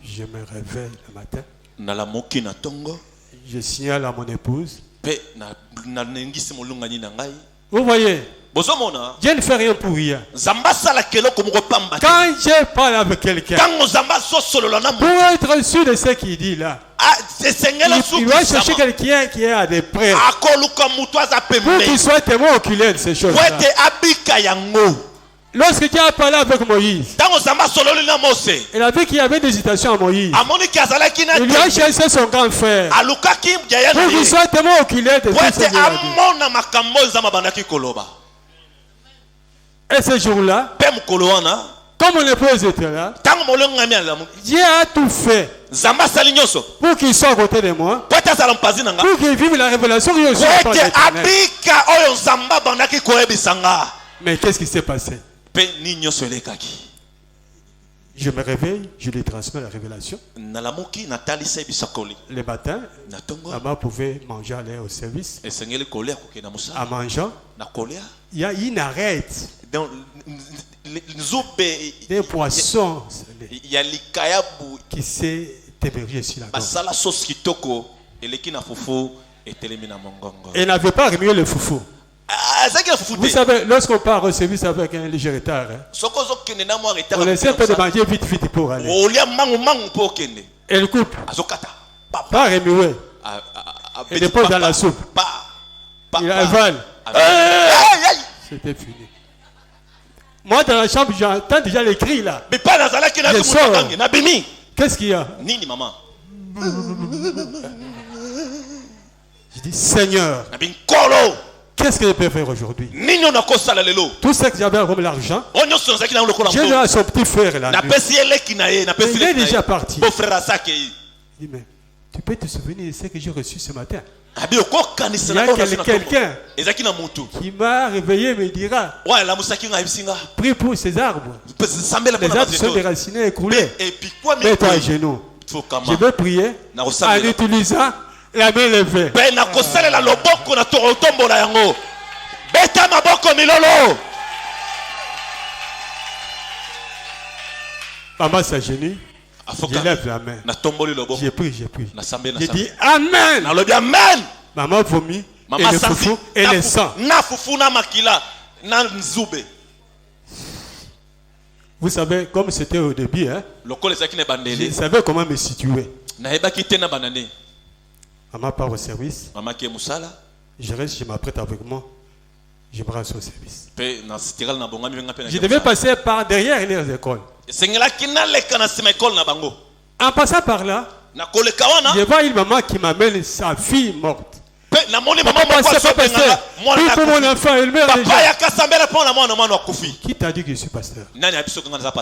S1: Je me réveille le matin. Je signale à mon épouse. Vous voyez, Dieu ne fait rien pour rien. Quand je parle avec quelqu'un, pour être sûr de ce qu'il dit là, il va chercher quelqu'un qui est à des près pour qu'il soit témoin oculaire de ces choses-là. Lorsque Dieu a parlé avec Moïse, il a vu qu'il y avait des hésitations à Moïse. Il lui a cherché son grand frère pour qu'il soit témoin oculaire de tout ce qu'il a dit. Et ce jour-là, Comme mon épouse était là, Dieu a tout fait pour qu'il soit à côté de moi, pour qu'il vive la révélation que je suis par l'Éternel. Mais qu'est-ce qui s'est passé? Je me réveille, je lui transmets la révélation. Le matin, maman pouvait manger, aller au service. En mangeant, il n'arrête. Des poissons qui s'est émergé sur la gorge. Et n'avait pas remué le foufou. Vous savez, lorsqu'on part au service avec un léger retard, on essaie de manger vite pour aller. Et le couple, pas remué. Il dépose dans la soupe. Il avale. C'était fini. Moi, dans la chambre, j'entends déjà les cris là. Je sors. Qu'est-ce qu'il y a? Je dis, Seigneur, qu'est-ce que je peux faire aujourd'hui? Tout ce que j'avais comme l'argent, j'ai donné à son petit frère là. Il est déjà parti. Il dit, mais tu peux te souvenir de ce que j'ai reçu ce matin? Il y a quelqu'un qui m'a réveillé et me dira, prie pour ces arbres. Les arbres sont déracinés et écroulés. Mets-toi à genoux. Je vais prier en utilisant la main levée. Maman s'agenouille. Je lève la main. J'ai pris. J'ai dit Amen. Maman vomit. Et le foufou et le sang. Vous savez, comme c'était au début, je savais comment me situer. Maman part au service. Je reste, je m'apprête avec moi. Je me rends au service. Je devais passer par derrière les écoles. En passant par là, je vois une maman qui m'amène sa fille morte. Maman, pasteur, pour mon enfant, elle meurt déjà. Qui t'a dit que je suis pasteur? Moi, je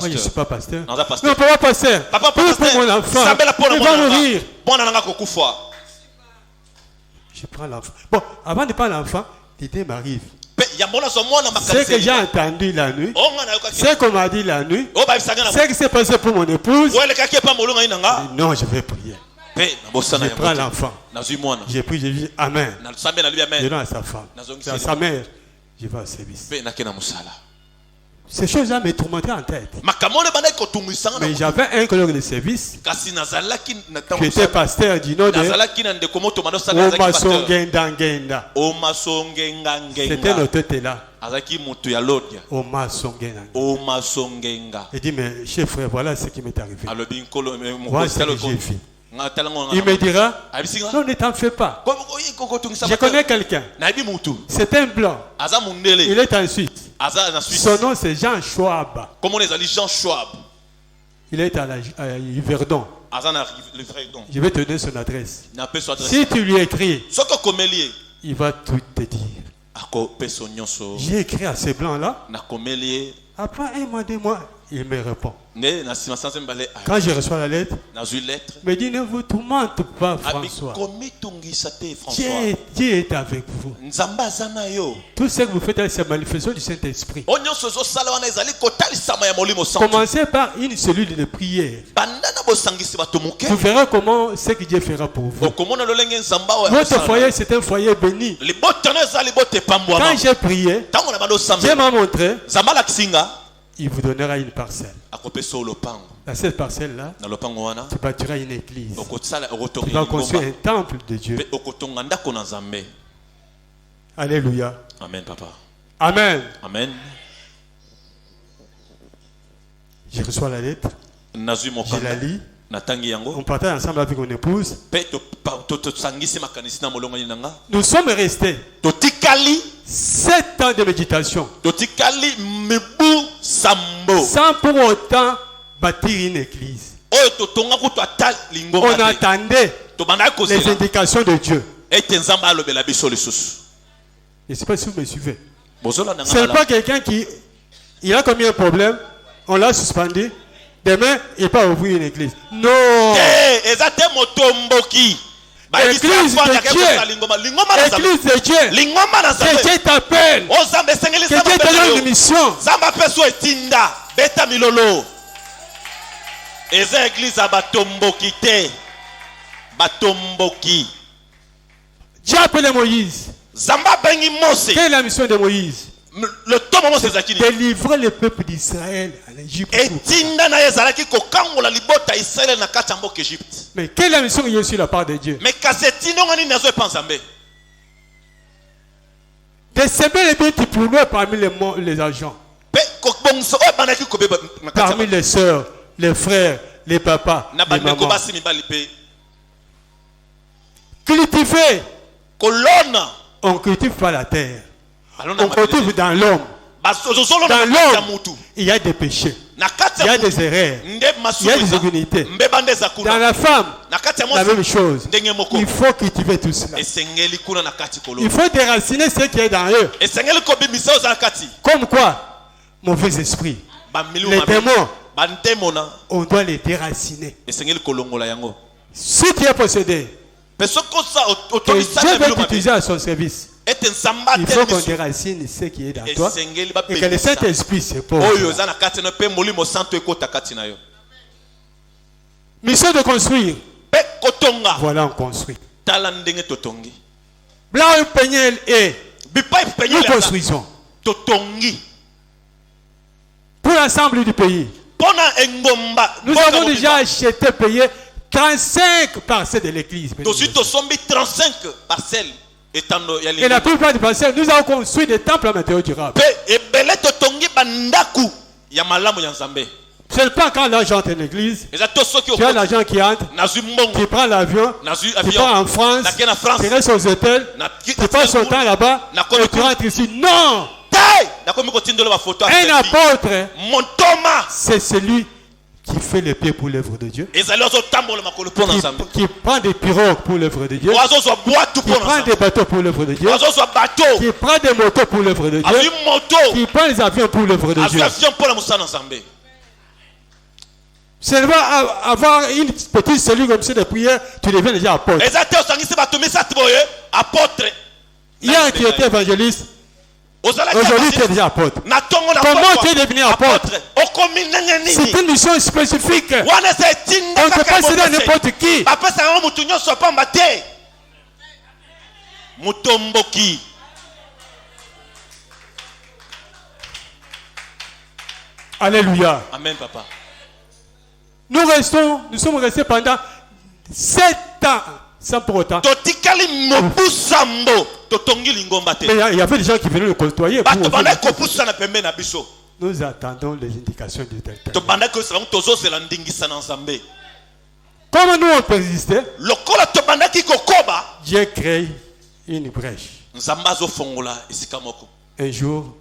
S1: ne suis pas pasteur. Non, papa pasteur, pour mon enfant, il va mourir. Je prends l'enfant. Bon, avant de prendre l'enfant, l'idée m'arrive. Ce que j'ai entendu la nuit, ce qu'on m'a dit la nuit, ce qui s'est passé pour mon épouse, non, je vais prier. Je prends l'enfant. J'ai pris, j'ai dit Amen. Je donne à sa femme. À sa mère, je vais au service. Ces choses-là me tourmentaient en tête. Mais j'avais un collègue de service qui était pasteur du nom de Omasongenda. C'était notre tête là. Omasongenda. Il dit, mais chef frère, voilà ce qui m'est arrivé. Voilà ce que j'ai fait. Il me dira, non, ne t'en fais pas. Je connais quelqu'un. C'est un blanc. Il est en Suisse. Son nom c'est Jean Schwab. Il est à Yverdon. Je vais te donner son adresse. Si tu lui écris, il va tout te dire. J'ai écrit à ces blancs-là. Après un mois, 2 mois, il me répond. Quand je reçois la lettre, il me dit, ne vous tourmente pas, François. Dieu est avec vous. Tout ce que vous faites, c'est la manifestation du Saint-Esprit. Commencez par une cellule de prière. Vous verrez comment ce que Dieu fera pour vous. Votre foyer, c'est un foyer béni. Quand j'ai prié, Dieu m'a montré, il vous donnera une parcelle. Dans cette parcelle-là, tu bâtiras une église. Tu vas construire un temple de Dieu. Alléluia.
S2: Amen, papa.
S1: Amen.
S2: Amen.
S1: Je reçois la lettre. Je la lis. On partage ensemble avec mon épouse. Nous sommes restés 7 ans de méditation sans pour autant bâtir une église. On attendait les indications de Dieu. Je ne sais pas si vous me suivez. Ce n'est pas quelqu'un qui il a combien de problèmes. On l'a suspendu. Demain, il peut ouvrir une église. Non.
S2: L'église
S1: de Dieu. Que Dieu t'appelle. Que Dieu te donne une mission.
S2: Église à batomboki te. Batomboki.
S1: Dieu appelle Moïse. Quelle est la mission de Moïse?
S2: Le temps moment c'est Zakini.
S1: Délivrer le peuple d'Israël en Égypte. Mais quelle est la mission qui est sur la part de Dieu? De semer les petits poulots parmi les agents. Parmi les sœurs, les frères, les papas, les mamans. Cultiver. On ne cultive pas la terre. On cultive dans l'homme. Dans l'homme, il y a des péchés. Il y a des erreurs. Il y a des immunités. Dans la femme, la même chose. Il faut cultiver tout cela. Il faut déraciner ce qui est dans eux. Comme quoi? Mauvais esprit. Les démons, on doit les déraciner. Si tu es possédé, que Dieu veut t'utiliser à son service, il faut qu'on déracine ce qui est dans toi et que le Saint-Esprit se pose. Mission de construire. Voilà, on construit. Là où un peignel est, nous construisons. Pour l'ensemble du pays. Nous avons déjà acheté, payé 35 parcelles de l'église.
S2: 35 parcelles.
S1: Et la plupart des parcelles, nous avons construit des temples à matériaux durables. C'est pas quand l'argent entre en église. Tu as l'argent qui entre, qui prend l'avion, qui part en France, qui reste aux hôtels, qui passe son temps là-bas, et tu rentres ici. Non! Un apôtre, c'est celui qui fait les pieds pour l'œuvre de Dieu, qui prend des pirogues pour l'œuvre de Dieu, qui prend des bateaux pour l'œuvre de Dieu, qui prend des motos pour l'œuvre de Dieu, qui prend les avions pour l'œuvre de Dieu. Seulement avoir une petite cellule comme ça de prière, tu deviens déjà apôtre. Hier tu étais évangéliste, aujourd'hui tu es déjà apôtre. Comment tu es devenu apôtre? C'est une mission spécifique. On ne peut pas céder à n'importe qui. Alléluia.
S2: Amen, papa.
S1: Nous sommes restés pendant 7 ans sans pour autant. Mais il y avait des gens qui venaient le côtoyer. Nous attendons les indications du directeur. Comment nous on peut résister? Dieu crée une brèche. Un jour,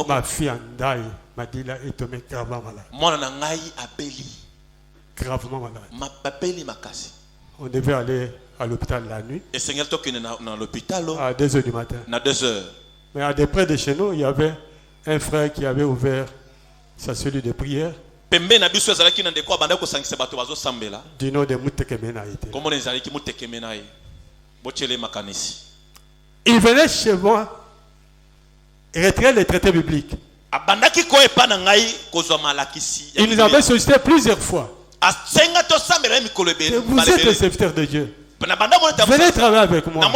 S1: ma fille Andai m'a dit là, il tombé gravement malade. Gravement malade. On devait aller à l'hôpital la nuit. À 2h du matin. Mais à près de chez nous, il y avait un frère qui avait ouvert sa cellule de prière. Du nom de Moutekemena. Il venait chez moi retirer les traités bibliques. Il nous avait sollicité plusieurs fois. Vous êtes le serviteur de Dieu. Venez travailler avec moi.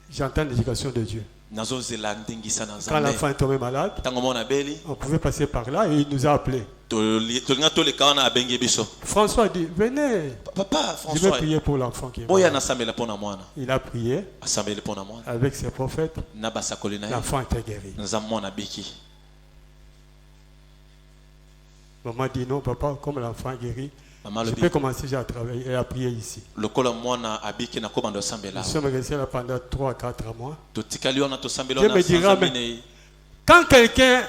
S1: J'entends l'éducation de Dieu. Quand l'enfant est tombé malade, on pouvait passer par là et il nous a appelés. François dit, venez.
S2: Papa,
S1: je vais prier pour l'enfant qui est malade. Il a prié avec ses prophètes. L'enfant était guéri. Maman dit non, papa, comme l'enfant est guéri, je peux commencer déjà à travailler et à prier ici. Nous sommes restés là pendant 3-4 mois. Dieu me dira, mais quand quelqu'un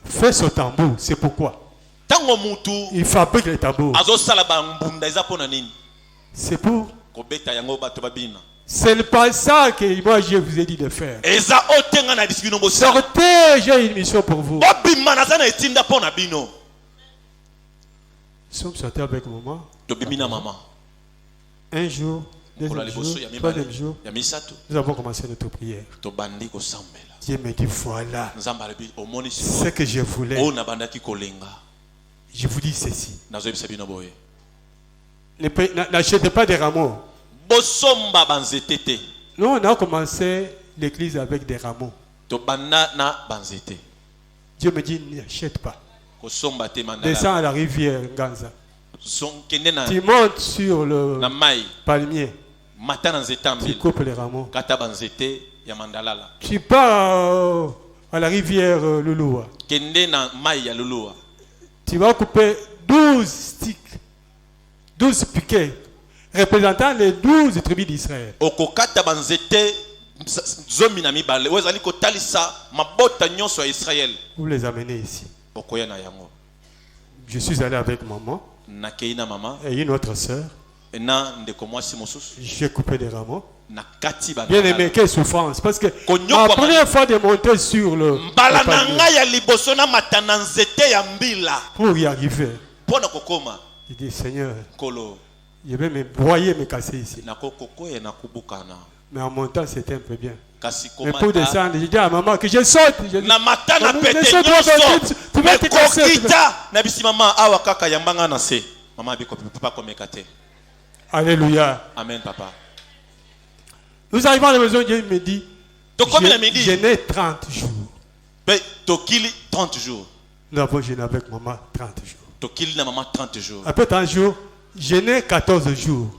S1: fait ce tambour, c'est pourquoi il fabrique les tambours. C'est pour Ce n'est pas ça que moi je vous ai dit de faire. Sortez, j'ai une mission pour vous. Nous sommes sortis avec maman. Un jour, deuxième jour, troisième jour, nous avons commencé notre prière. Dieu me dit voilà ce que je voulais. Je vous dis ceci. N'achetez pas des rameaux. Nous, on a commencé l'église avec des rameaux. Dieu me dit n'achète pas. Descends à la rivière Nganza. Tu montes sur le palmier. Tu coupes les rameaux. Tu pars à la rivière Lulua. Tu vas couper 12 sticks, 12 piquets, représentant les 12 tribus d'Israël. Vous les amenez ici. Je suis allé avec maman et une autre soeur. J'ai coupé des rameaux. Bien aimé, quelle souffrance. Parce que la première fois de monter sur le pour y arriver, je dis Seigneur, je vais me broyer, me casser ici. Mais en montant, c'était un peu bien. Mais pour descendre, je dis à maman que je saute. Je dis, tu vas te casser. Alléluia.
S2: Amen, papa.
S1: Nous arrivons à la maison, Dieu me dit, je n'ai 30 jours.
S2: 30 jours.
S1: Nous avons jeûné avec maman 30 jours. Après 30 jours, je n'ai 14 jours.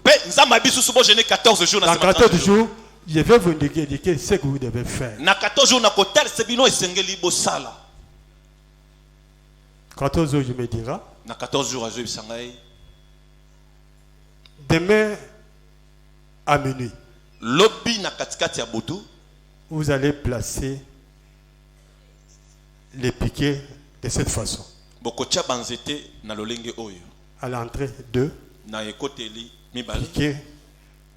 S1: Dans 14 jours, je vais vous indiquer ce que vous devez faire. 14 jours, je me dirai. Demain à minuit, vous allez placer les piquets de cette façon. À l'entrée 2,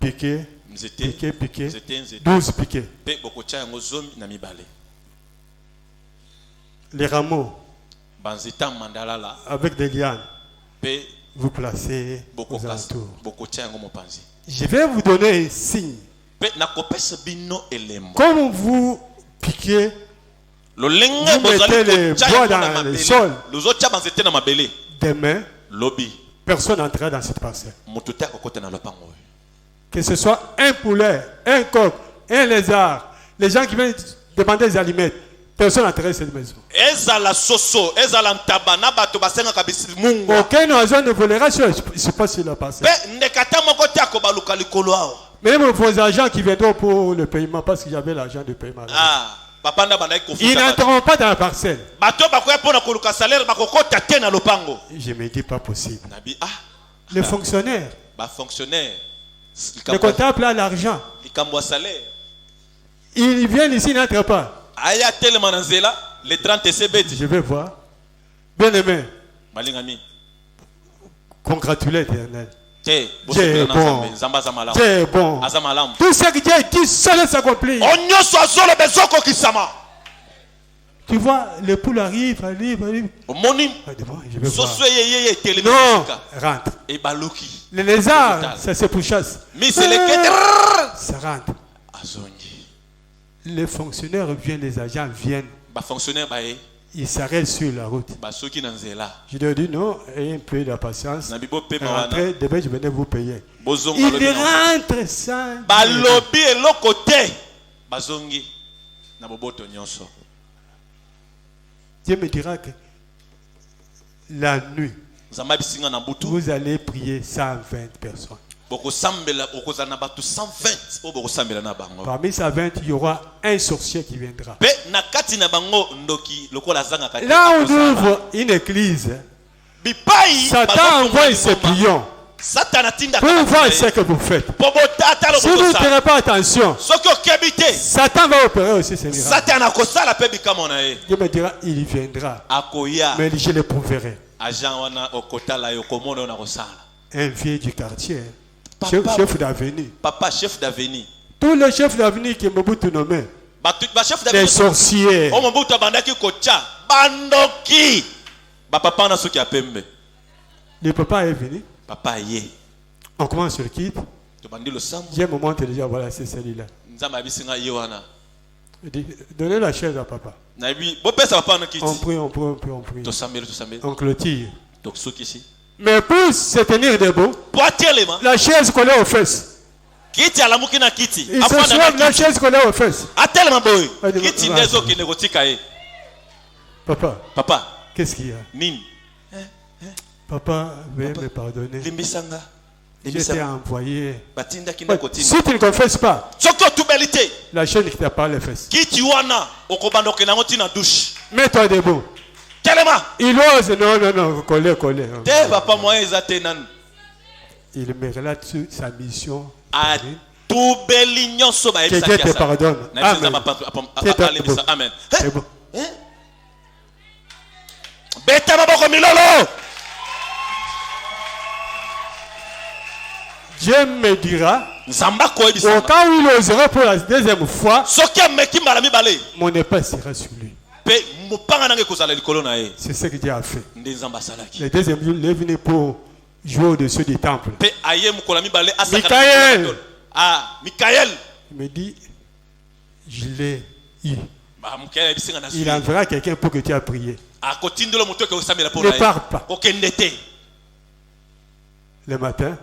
S1: piquets, 12 piquets. Les rameaux avec des lianes, vous placez aux alentours. Je vais vous donner un signe. Comme vous piquez, vous mettez les bois dans le sol. Demain, personne n'entrera dans cette parcelle. Que ce soit un poulet, un coq, un lézard, les gens qui viennent demander des aliments, personne n'entrera dans cette maison. Aucun oiseau ne volera sur, je sais pas sur la parcelle. Même vos agents qui viendront pour le paiement, parce qu'il y avait l'argent de paiement. Ils n'entreront pas dans la parcelle. Je me dis pas possible. Les fonctionnaires, le comptable a l'argent. Ils viennent ici, ils n'entrent pas. Je vais voir. Bien aimé, congratulez l'Éternel. Dieu est bon. Dieu est bon. Tout ce que Dieu dit, seul s'accomplit. Tu vois, le poule arrive. Je vais voir. Non, rentre. Les lézards, ça c'est pour chasse. Ça rentre. Les fonctionnaires viennent, les agents viennent. Ils s'arrêtent sur la route. Je leur dis non, ayez un peu de patience. Rentrez, demain je venais vous payer. Ils rentrent sans. Dieu me dira que la nuit, vous allez prier 120 personnes. Parmi ces 20, il y aura un sorcier qui viendra. Là on ouvre une église, Satan envoie ses pions pour voir ce que vous faites. Si vous ne ferez pas attention, Satan va opérer aussi ces miracles. Dieu me dira, il viendra, mais je le prouverai. Un vieux du quartier, chef d'avenue.
S2: Papa, chef d'avenue.
S1: Tous les chefs d'avenir qui Mobutu nommé, les sorciers, le papa est venu.
S2: Papa est.
S1: On commence sur le kit. J'ai un moment déjà, voilà, c'est celui-là. Donnez la chaise à papa. On prie. On clôture. Mais pour se tenir debout, la chaise collée aux fesses. Il se soulève la chaise collée aux fesses. Papa, qu'est-ce qu'il y a? Papa, veuillez me pardonner. J'étais envoyé. Si tu ne confesses pas, la chaîne qui t'a pas les fesses. Mets-toi debout. Il ose, non, coller. Il me relate sur sa mission. Que Dieu te pardonne. Amen. C'est bon. Dieu me dira, au cas où il osera pour la deuxième fois, mon épée sera sur lui. C'est ce que Dieu a fait. Le deuxième jour, il est venu pour jouer au-dessus du temple. Michael, il me dit, je l'ai eu. Il enverra quelqu'un pour que tu aies prié. Ne pars pas. Le matin,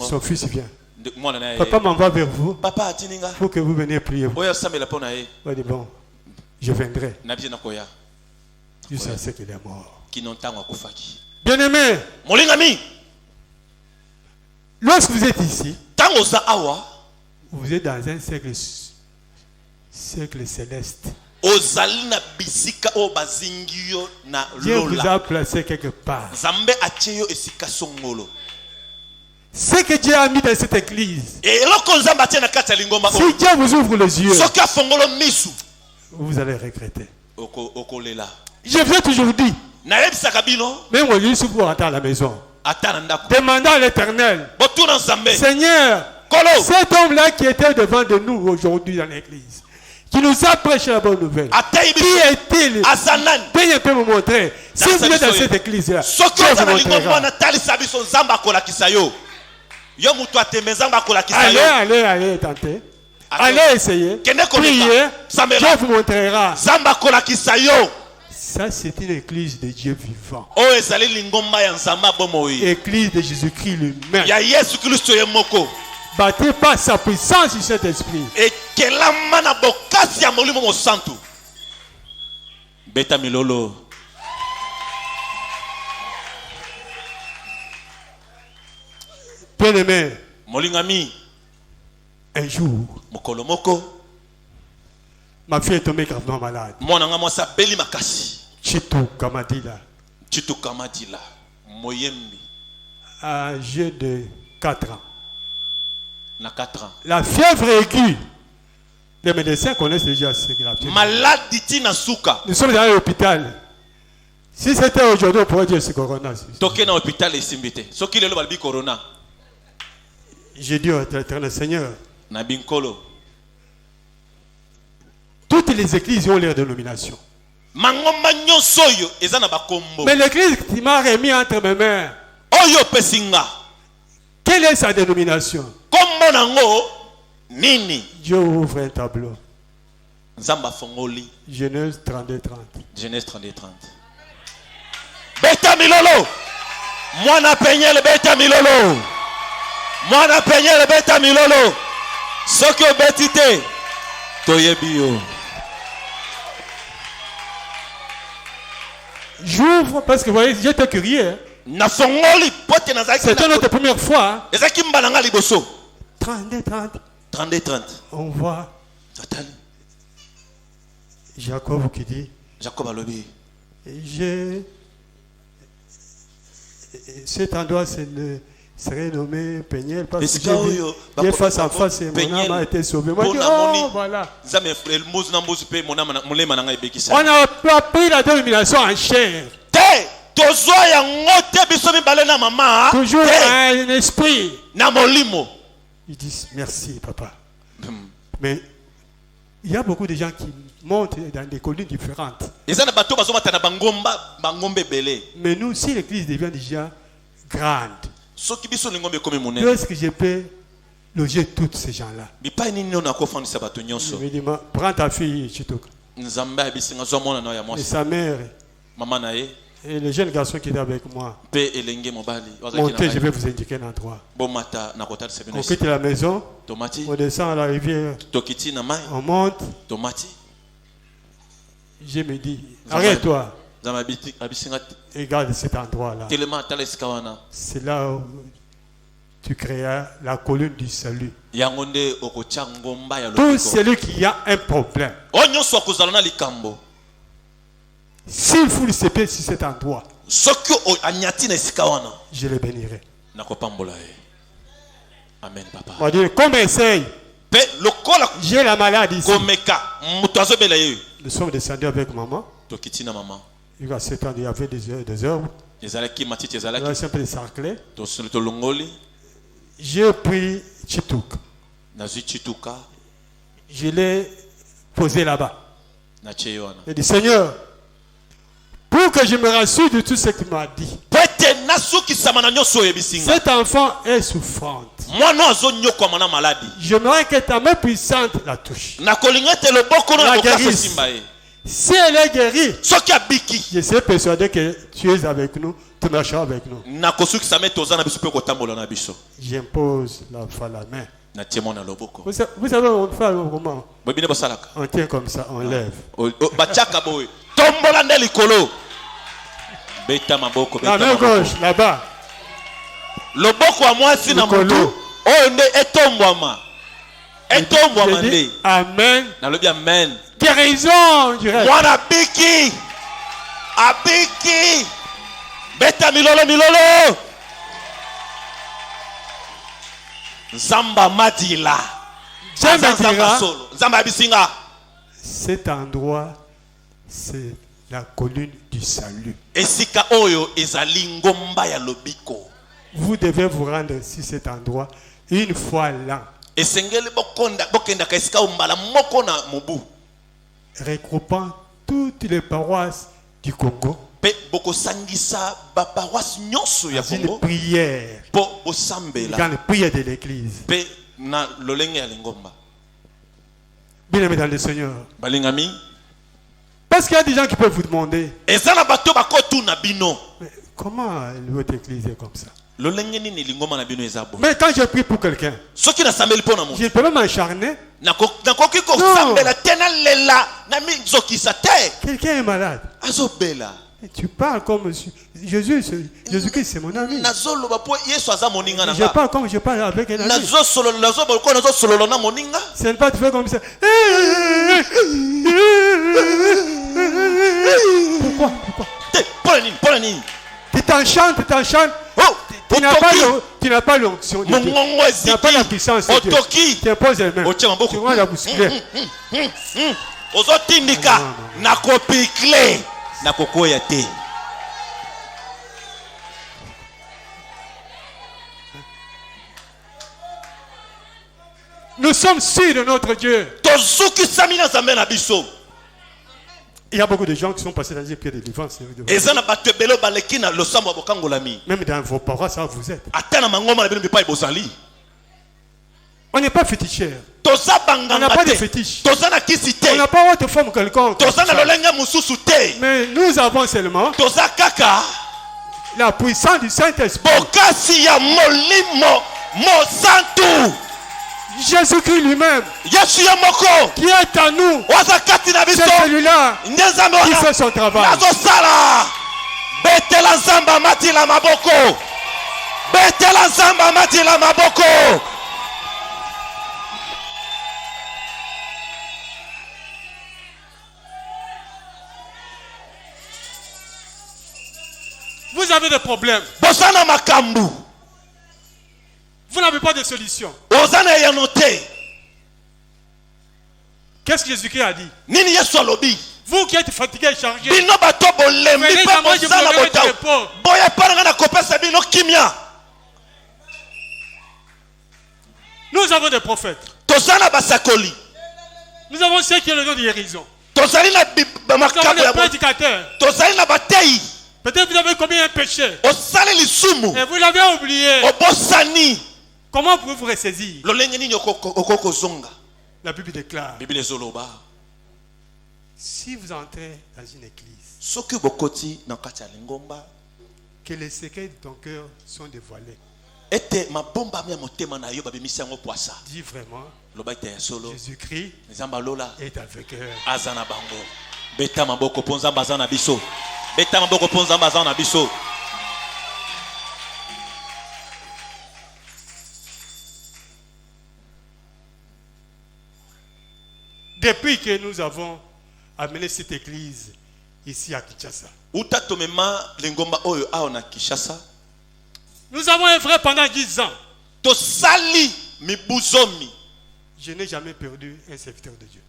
S1: son fils vient. Papa m'envoie vers vous pour que vous veniez prier. Il dit bon, je viendrai. Jusqu'à ce qu'il est mort. Bien-aimé, lorsque vous êtes ici, vous êtes dans un cercle céleste. Dieu vous a placé quelque part. Ce que Dieu a mis dans cette église, si Dieu vous ouvre les yeux, vous allez regretter. Je vous ai toujours dit, même au lieu où vous rentrez à la maison, demandez à l'Éternel, Seigneur, cet homme-là qui était devant de nous aujourd'hui dans l'église, qui nous a prêché la bonne nouvelle, qui est-il? Veuillez me montrer. Si vous êtes dans cette église-là, Dieu vous montrera. Allez, tentez. Allez essayer. Priez. Dieu vous montrera. Ça, c'est une église de Dieu vivant. Église de Jésus-Christ lui-même. Battez pas sa puissance sur cet esprit.
S2: Beta milolo.
S1: Bien-aimé,
S2: Molingami.
S1: un jour, ma fille est tombée gravement malade. Chitou Kamadila.
S2: Moyembi.
S1: Âgée de 4 ans.
S2: La
S1: fièvre aiguë. Les médecins connaissent déjà ce qu'il a fait. Nous sommes dans l'hôpital. Si c'était aujourd'hui, on pourrait dire c'est corona. J'ai dit au Éternel Seigneur, toutes les églises ont leur dénomination. Mais l'église qui m'a remis entre mes mains, quelle est sa dénomination? Dieu ouvre un tableau. Genèse 32:30.
S2: Beta milolo. Mwana penye le beta milolo. Soko betite. Toyebio.
S1: J'ouvre parce que vous voyez, j'étais curieux. C'est notre première fois. 32:30. On voit Jacob qui dit, cet endroit serait nommé Peniel parce que j'ai face à face et mon âme a été sauvée. Moi je dis, oh voilà. On a pris la dénomination en chair. Toujours un esprit. Ils disent merci papa.
S3: Mais il y a beaucoup de gens qui montent dans des collines différentes. Mais nous, si l'église devient déjà grande, est-ce que je peux loger tous ces gens-là? Je me dis, prends ta fille, Chitok. Et sa mère. Et le jeune garçon qui est avec moi. Montez, je vais vous indiquer un endroit. On quitte la maison, on descend à la rivière, on monte. Je me dis, arrête-toi. Regarde cet endroit-là. C'est là où tu créas la colonne du salut. Tout celui qui a un problème, s'il faut le séparer sur cet endroit, je le bénirai.
S2: Amen, papa.
S3: On va dire, comme essaye, j'ai la maladie ici. Nous sommes descendus avec maman. Il y a 7 ans, il y avait des herbes. Il y avait un peu de sarclé. J'ai pris Chituk. Je l'ai posé là-bas. J'ai dit, Seigneur, pour que je me rassure de tout ce qu'il m'a dit, cet enfant est souffrante. J'aimerais que ta main puissante la touche. La guérisse. Si elle est guérie, je suis persuadé que tu es avec nous, tu marcheras avec nous. J'impose la main. Vous savez, on fait comment? On tient comme ça, on lève. La main gauche, là-bas. Amen.
S2: Amen.
S3: Guérison, je dirais.
S1: Abiki. Beta milolo. Zamba Madila. Zamba Bisinga.
S3: Cet endroit, c'est la colline du salut.
S1: Esika oyo ezali ngomba ya lobiko.
S3: Vous devez vous rendre sur cet endroit une fois l'an.
S1: Esengeli bokenda ka esika umbala moko na mobu.
S3: Regroupant toutes les paroisses du Congo.
S1: Pe boko sangisa ba paroisse nyonso ya Congo.
S3: Une prière.
S1: Po bosambela.
S3: Dans la prière de l'église.
S1: Pe na lolenge ya lingomba.
S3: Bien-aimé dans le Seigneur.
S1: Balingami.
S3: Parce qu'il y a des gens qui peuvent vous demander.
S1: Mais
S3: comment votre église est comme ça? Mais quand je prie pour quelqu'un, je ne peux pas m'acharner. Non. Quelqu'un est malade. Tu parles comme Jésus-Christ, c'est mon ami. Je parle comme je parle avec un ami. Ce n'est pas tu fais comme ça. Pourquoi? Tu t'enchantes. Tu n'as pas l'onction de Dieu. Tu n'as pas la puissance de Dieu. Tu imposes les mains. Tu vas la bousculer. Nous sommes sûrs de notre Dieu. Il y a beaucoup de gens qui sont passés dans les pieds de délivrance. Même dans vos paroisses, ça vous êtes. On n'est pas féticheur. On n'a pas de fétiche. On n'a pas autre forme quelconque. Mais nous avons seulement la puissance du Saint-Esprit. Jésus-Christ lui-même, qui est à nous, c'est celui-là qui fait son travail. Vous avez des problèmes. Vous n'avez pas de solution. Qu'est-ce que Jésus-Christ a dit? Vous qui êtes fatigués et chargés, nous avons des prophètes. Nous avons ceux qui ont le nom de guérison. Nous avons les prédicateurs. Peut-être vous avez commis un péché. Et vous l'avez oublié. Comment pouvez-vous ressaisir? La Bible déclare. Si vous entrez dans une église, que les secrets de ton cœur sont dévoilés. Dis vraiment, Jésus-Christ est avec eux. Depuis que nous avons amené cette église ici à Kinshasa, nous avons œuvré pendant 10 ans. Je n'ai jamais perdu un serviteur de Dieu.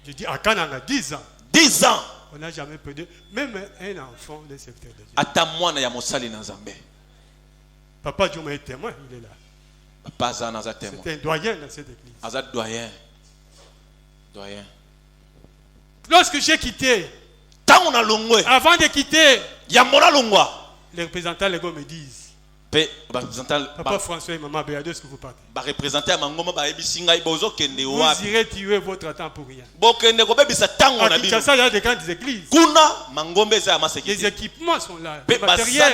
S3: Je dis à Kananga 10 ans.
S2: 10 ans.
S3: On n'a jamais perdu même un enfant de serviteur de Dieu. Papa Djouma est témoin, il est là. C'est un doyen dans cette église.
S2: Doyen.
S3: Lorsque j'ai quitté, avant de quitter, les représentants légaux me disent, Papa François et Maman Béado, est-ce que vous partez? Vous irez tuer votre temps pour rien. À Kinshasa, il y a des grandes églises. Les équipements sont là. Les matériels,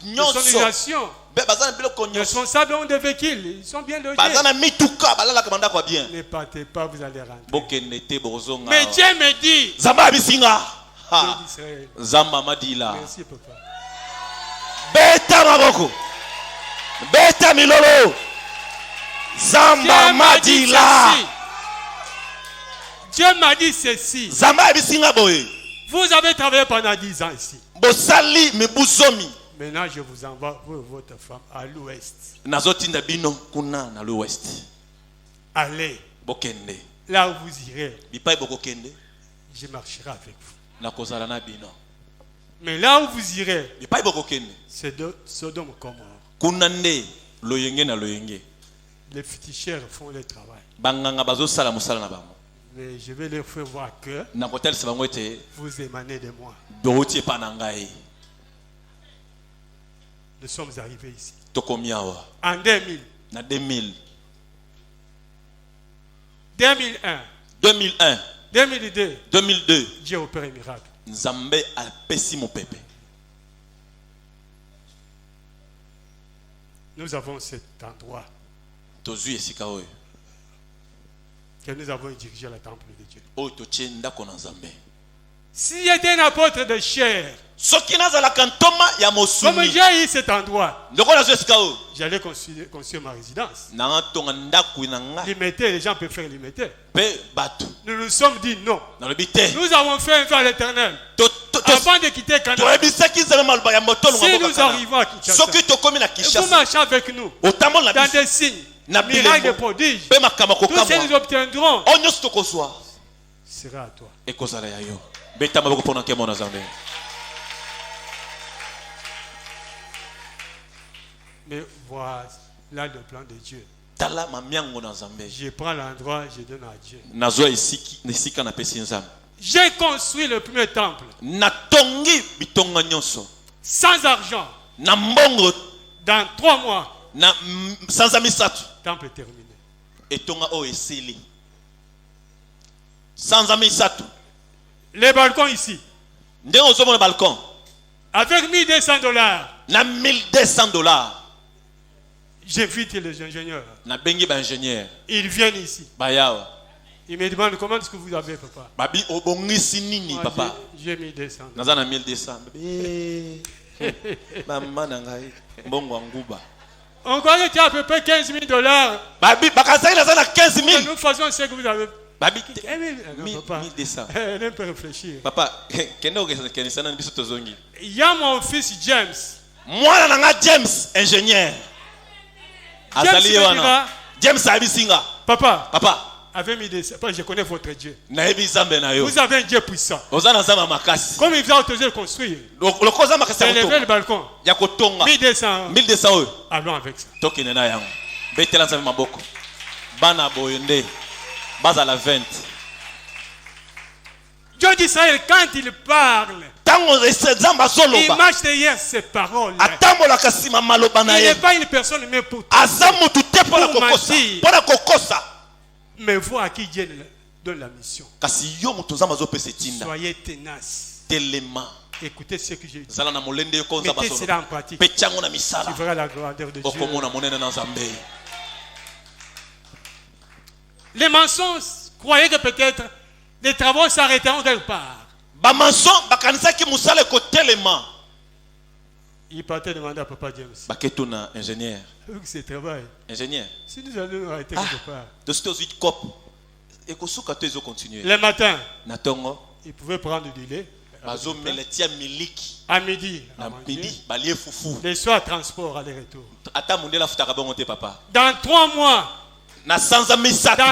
S3: les sonorisation. Les responsables ont des véhicules. Ils sont bien logés. Ne partez pas, vous allez rentrer. Mais Dieu me dit, merci papa.
S2: Beta Maboko. Beta Milolo. Zamba Madila.
S3: Dieu m'a dit ceci. Vous avez travaillé pendant 10 ans ici. Maintenant, je vous envoie, vous et votre femme, à l'ouest. Allez. Là où vous irez, je marcherai avec vous. Mais là où vous irez, c'est de Sodome Gomorrhe. Les féticheurs font le travail. Mais je vais leur faire voir que vous émanez de moi. Nous sommes arrivés ici. En 2000. 2001. 2002. Dieu opère un miracle.
S2: Nzambe apesi mon pépé.
S3: Nous avons cet endroit que nous avons dirigé à la temple de Dieu. Si j'étais un apôtre de chair, comme j'ai eu cet endroit, j'allais construire ma résidence. Limiter, les gens peuvent faire limiter. Nous nous sommes dit non. Nous avons fait un vœu à l'Éternel. Avant de quitter Canada, si nous arrivons à Kinshasa, vous marchez avec nous dans des signes, miracles et prodiges, tout ce que nous obtiendrons sera à toi. Mais voilà le plan de Dieu. Je prends l'endroit, je donne à Dieu. J'ai construit le premier temple sans argent. Dans 3 mois, le temple est terminé. Les balcons ici. Avec $1,200. J'invite les ingénieurs. Ils viennent ici. Ils me demandent comment est-ce que vous avez, papa. J'ai $1,200. On croit que tu as à peu près $15,000. Nous faisons ce que vous avez.
S2: Babi,
S3: papa, elle peut réfléchir.
S2: Papa,
S3: il y a mon fils James.
S2: Moi, James, ingénieur.
S3: James
S2: James Abisinga.
S3: Papa. avait mis des... Je connais votre Dieu.
S2: Vous avez
S3: un Dieu puissant. Comme il vous a autorisé de construire. Élever le balcon. 1200.
S2: 1200.
S3: Allons avec ça.
S2: Bana boyende. Base à la 20.
S3: Dieu d'Israël, quand il parle, il marche derrière ses paroles. Il n'est pas une personne même pour mais vous à qui Dieu donne la mission. Soyez tenaces. Écoutez ce que j'ai dit. Mettez cela en pratique. Tu verras la gloire de Dieu. Les mensonges, croyez que peut-être les travaux s'arrêteront quelque part. Il partait demander à Papa James.
S2: Ingénieur.
S3: C'est travail.
S2: Ingénieur.
S3: Si nous allons arrêter quelque part.
S2: Le
S3: matin, il pouvait prendre du lait. À midi. Les soirs, transport, aller-retour. Dans 3 mois. Dans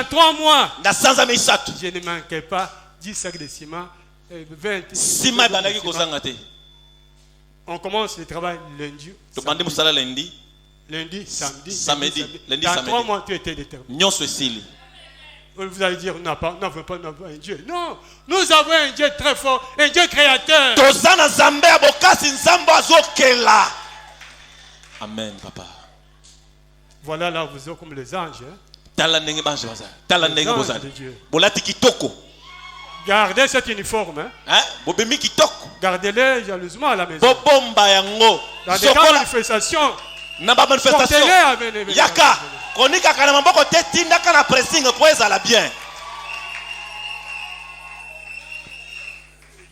S3: 3 mois, je ne manquais pas 10 sacs de ciment, 20. On commence le travail lundi. Lundi, samedi. Dans 3 mois, tu étais déterminé. Vous allez dire, nous n'avons pas un Dieu. Non, nous avons un Dieu très fort, un Dieu créateur.
S2: Amen, papa.
S3: Voilà là, vous êtes comme les anges. Gardez cet uniforme. Gardez-le jalousement à la maison. Dans des cas de manifestation.
S2: Yaka.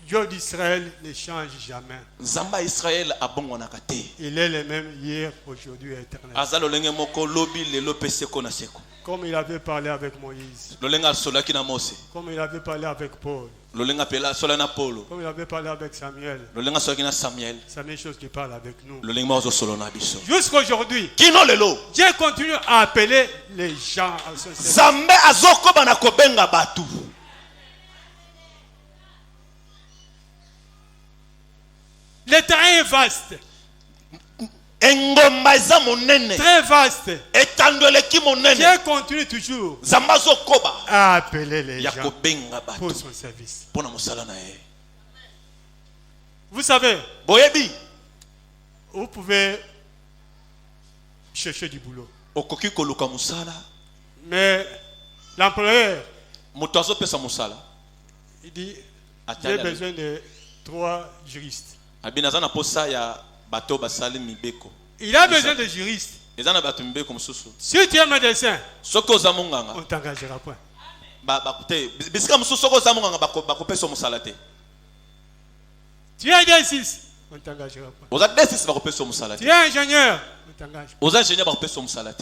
S3: Dieu d'Israël ne change jamais. Il est le même hier, aujourd'hui et éternellement. Comme il avait parlé avec Moïse. Comme il avait parlé avec Paul. Comme il avait parlé avec Samuel. C'est la même chose qu'il parle avec nous. Jusqu'à aujourd'hui, Dieu continue à appeler les gens à son service. Le terrain est vaste. Très vaste. Dieu continue toujours à appeler les gens pour son service. Vous savez, vous pouvez chercher du boulot. Mais l'employeur, il dit, j'ai besoin de 3 juristes. Il a besoin de juristes. Si tu es médecin, on ne t'engagera point. Tu es D6, on ne t'engagera point. Tu es ingénieur, on t'engage.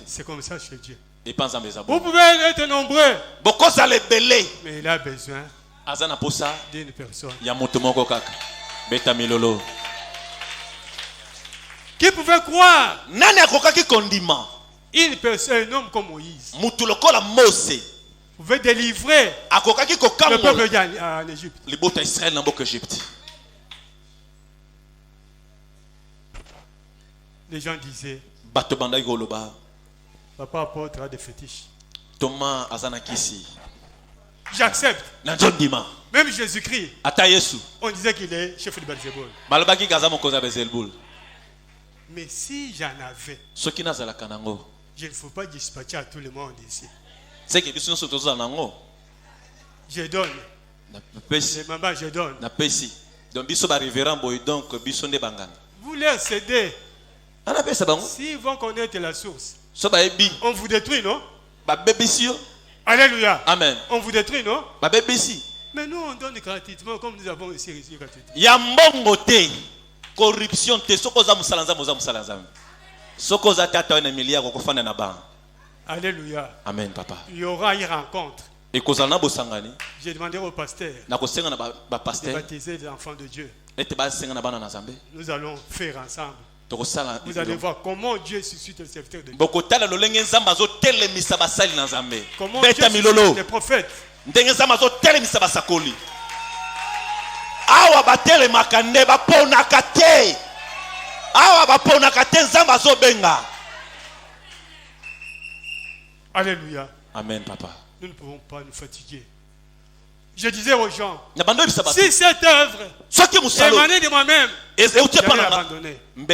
S3: C'est comme ça chez Dieu. Vous pouvez être nombreux, mais il a besoin d'une personne. Qui pouvait croire une personne, un homme comme Moïse pouvait délivrer le peuple en Égypte. Les gens disaient, papa apôtre a des fétiches. J'accepte. Même Jésus-Christ, on disait qu'il est chef de Belzéboul. Mais si j'en avais, je ne faut pas dispatcher à tout le monde ici. Je donne. Les mamans, je donne. Vous leur cédez. S'ils vont connaître la source, on vous détruit, non? Alléluia.
S2: Amen.
S3: On vous détruit, non? Mais nous, on donne gratuitement comme nous avons ici gratuitement. Corruption te sokoza musalanza musalanza. Sokoza tata na milliard kokofana na ba. Alléluia.
S2: Amen papa.
S3: Il y aura une rencontre.
S2: Et kozana bosangani.
S3: J'ai demandé au pasteur.
S2: Na kosenga na ba pasteur.
S3: De baptiser les enfants de Dieu.
S2: Et te ba senga na bana na Nzambe.
S3: Nous allons faire ensemble. Vous allez voir comment Dieu suscite le serviteur de Dieu.
S2: Comment Dieu
S3: suscite les prophètes.
S1: Awa batele makande baponaka te. Awa baponaka te nzamba zo benga.
S3: Alléluia.
S2: Amen, papa.
S3: Nous ne pouvons pas nous fatiguer. Je disais aux gens, si cette œuvre émanait de moi-même, j'allais l'abandonner. Mais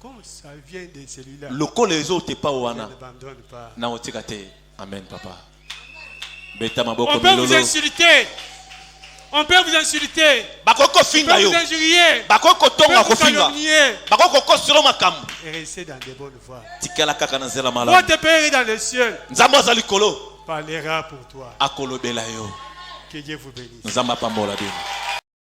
S3: comme ça vient de celui-là, je n'abandonne pas.
S2: Amen, papa.
S3: On peut vous insulter. On peut vous insulter. On peut vous injurier. On peut vous calomnier. Et rester dans des bonnes voies. Votre Père est dans les cieux. Parlera pour toi. Que Dieu vous bénisse.